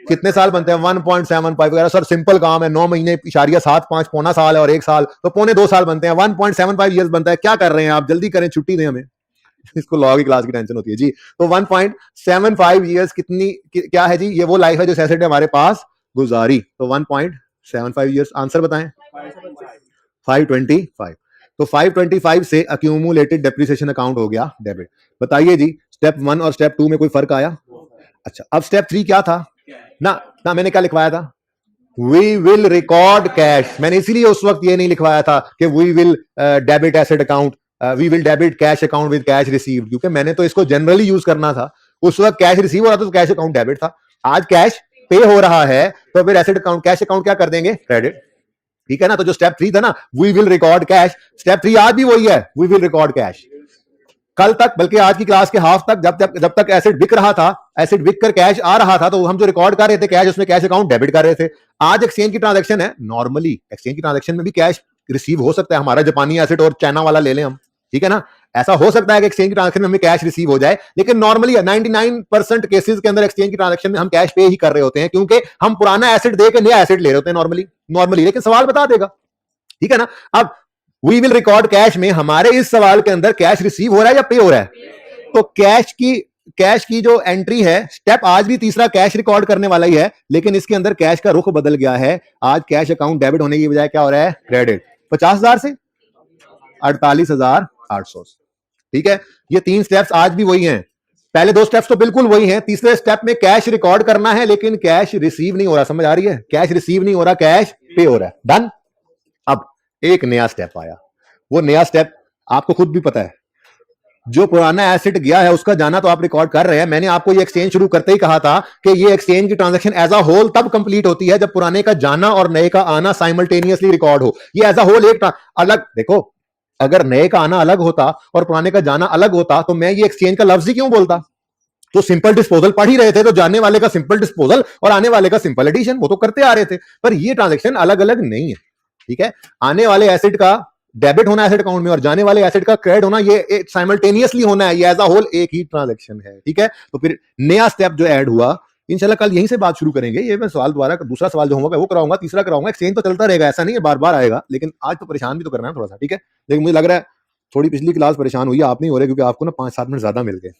कितने साल बनते हैं, 1.75 वगैरह। सर सिंपल काम है, 9 महीने इशारिया 7.5 पौना साल है, और 1 साल तो पौने 2 साल बनते हैं, 1.75 ईयर्स बनता है। क्या कर रहे हैं आप, जल्दी करें, छुट्टी दें हमें, इसको लॉ की क्लास की टेंशन होती है जी। तो 1.75 ईयर्स कितनी क्या है जी, ये वो लाइफ है जो एसेट ने हमारे पास गुजारी। तो 1.75 ईयर्स, आंसर बताएं, 525। तो 525 से एक्यूमुलेटेड डेप्रिसिएशन अकाउंट हो गया डेबिट। बताइए जी, स्टेप 1 और स्टेप 2 में कोई फर्क आया? अच्छा, अब स्टेप 3 क्या था ना मैंने क्या लिखवाया था, वी विल रिकॉर्ड कैश। मैंने इसीलिए उस वक्त ये नहीं लिखवाया था कि we will debit asset account, we will debit cash account with cash received, क्योंकि मैंने तो इसको जनरली यूज करना था। उस वक्त कैश रिसीव हो रहा था तो कैश अकाउंट डेबिट था, आज कैश पे हो रहा है तो फिर एसेट अकाउंट कैश अकाउंट क्या कर देंगे, क्रेडिट, ठीक है ना। तो जो स्टेप 3 था ना, we will record cash, step 3 आज भी वही है, वी विल रिकॉर्ड कैश। कल तक, बल्कि आज की क्लास के हाफ तक, जब तक एसेट बिक रहा था, एसेट बिक कर कैश आ रहा था, तो हम जो रिकॉर्ड कर रहे थे कैश, उसमें कैश अकाउंट डेबिट कर रहे थे। आज एक्सचेंज की ट्रांजैक्शन है, नॉर्मली एक्सचेंज की ट्रांजैक्शन में भी कैश रिसीव हो सकता है, हमारा जापानी एसेट और चाइना वाला ले लें हम, ठीक है ना। ऐसा हो सकता है कि एक्सचेंज की ट्रांजैक्शन में हमें कैश रिसीव हो जाए, लेकिन नॉर्मली 99% केसेस के अंदर एक्सचेंज की ट्रांजैक्शन में हम कैश पे ही कर रहे होते हैं, क्योंकि हम पुराना एसेट दे के नया एसेट ले रहे होते हैं नॉर्मली। लेकिन सवाल बता देगा, ठीक है ना। अब वी विल रिकॉर्ड कैश में हमारे इस सवाल के अंदर कैश रिसीव हो रहा है या पे हो रहा है, तो कैश की जो एंट्री है, स्टेप आज भी तीसरा कैश रिकॉर्ड करने वाला ही है, लेकिन इसके अंदर कैश का रुख बदल गया है। आज कैश अकाउंट डेबिट होने की बजाय क्या हो रहा है, क्रेडिट। 50,000 से 48,800, ठीक है। ये 3 स्टेप्स आज भी वही हैं, पहले 2 स्टेप्स तो बिल्कुल वही हैं। तीसरे स्टेप में कैश रिकॉर्ड करना है, लेकिन कैश रिसीव नहीं हो रहा, समझ आ रही है, कैश रिसीव नहीं हो रहा, कैश पे हो रहा है, डन। अब एक नया स्टेप आया, वो नया स्टेप आपको खुद भी पता है, जो पुराना एसेट गया है उसका जाना तो आप रिकॉर्ड कर रहे हैं। मैंने आपको ये एक्सचेंज शुरू करते ही कहा था कि ये एक्सचेंज की ट्रांजैक्शन एज अ होल तब कंप्लीट होती है जब पुराने का जाना और नए का आना साइमल्टेनियसली रिकॉर्ड हो। ये एज अ होल एक अलग, देखो अगर नए का आना अलग होता और पुराने का जाना अलग होता तो मैं ये एक्सचेंज का लफ्ज ही क्यों बोलता। तो सिंपल डिस्पोजल पढ़ ही रहे थे, तो जाने वाले का सिंपल डिस्पोजल और आने वाले का सिंपल एडिशन वो तो करते आ रहे थे, पर ये ट्रांजैक्शन अलग अलग नहीं है। ठीक है, आने वाले एसेट का डेबिट होना एसेट अकाउंट में और जाने वाले एसेट का क्रेडिट होना ये साइमल्टेनियसली होना है, ये एज अ होल एक ही ट्रांजैक्शन है। ठीक है, तो फिर नया स्टेप जो ऐड हुआ, इंशाल्लाह कल यहीं से बात शुरू करेंगे। ये मैं सवाल दोबारा दूसरा सवाल जो होगा वो कराऊंगा, तीसरा कराऊंगा। एक्सचेंज तो चलता रहेगा, ऐसा नहीं है बार बार आएगा, लेकिन आज तो परेशान भी तो करना है थोड़ा सा। ठीक है, लेकिन मुझे लग रहा है थोड़ी पिछली क्लास परेशान हुई, आप नहीं हो रहे क्योंकि आपको ना 5-7 मिनट ज्यादा मिल गए।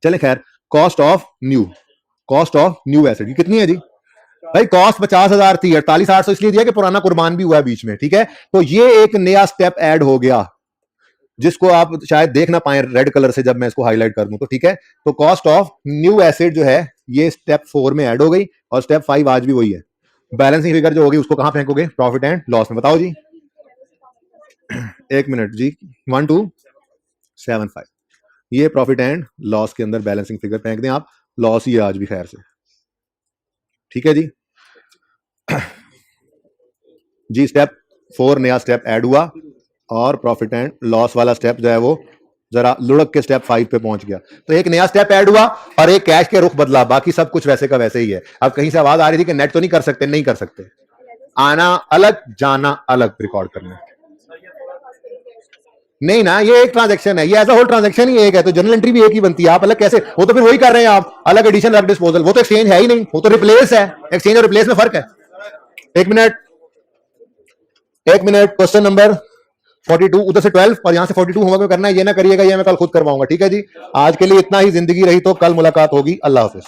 चले खैर, कॉस्ट ऑफ न्यू एसेट की कितनी है जी भाई? कॉस्ट 50,000 थी, 48,800 इसलिए दिया कि पुराना कुर्बान भी हुआ है बीच में। ठीक है, तो ये एक नया स्टेप ऐड हो गया जिसको आप शायद देख ना पाए रेड कलर से जब मैं इसको हाईलाइट कर दूं तो। ठीक है, तो कॉस्ट ऑफ न्यू एसेट जो है ये स्टेप 4 में ऐड हो गई और स्टेप 5 आज भी वही है। बैलेंसिंग फिगर जो होगी उसको कहां फेंकोगे? प्रॉफिट एंड लॉस में। बताओ जी, एक मिनट जी, 1275 ये प्रॉफिट एंड लॉस के अंदर बैलेंसिंग फिगर फेंक दें आप। लॉस ही है आज भी खैर से। ठीक है जी, जी स्टेप 4 नया स्टेप ऐड हुआ और प्रॉफिट एंड लॉस वाला स्टेप जो है वो जरा लुढ़क के स्टेप 5 पे पहुंच गया। तो एक नया स्टेप ऐड हुआ और एक कैश के रुख बदला, बाकी सब कुछ वैसे का वैसे ही है। अब कहीं से आवाज आ रही थी कि नेट तो नहीं कर सकते, नहीं कर सकते, आना अलग जाना अलग रिकॉर्ड करना नहीं ना, ये एक ट्रांजैक्शन है, ये एज अ होल ट्रांजैक्शन ही एक है, तो जर्नल एंट्री भी एक ही बनती है। आप अलग कैसे? वो तो फिर वही कर रहे हैं आप, अलग एडिशन अलग डिस्पोजल, वो तो एक्सचेंज है ही नहीं, वो तो रिप्लेस है। एक्सचेंज और रिप्लेस में फर्क है। एक मिनट, क्वेश्चन नंबर 42 उधर से 12 और यहां से 42 होमवर्क में करना है। ये ना करिएगा, ये मैं कल खुद करवाऊंगा। ठीक है जी, आज के लिए इतना ही। जिंदगी रही तो कल मुलाकात होगी। अल्लाह हाफिज।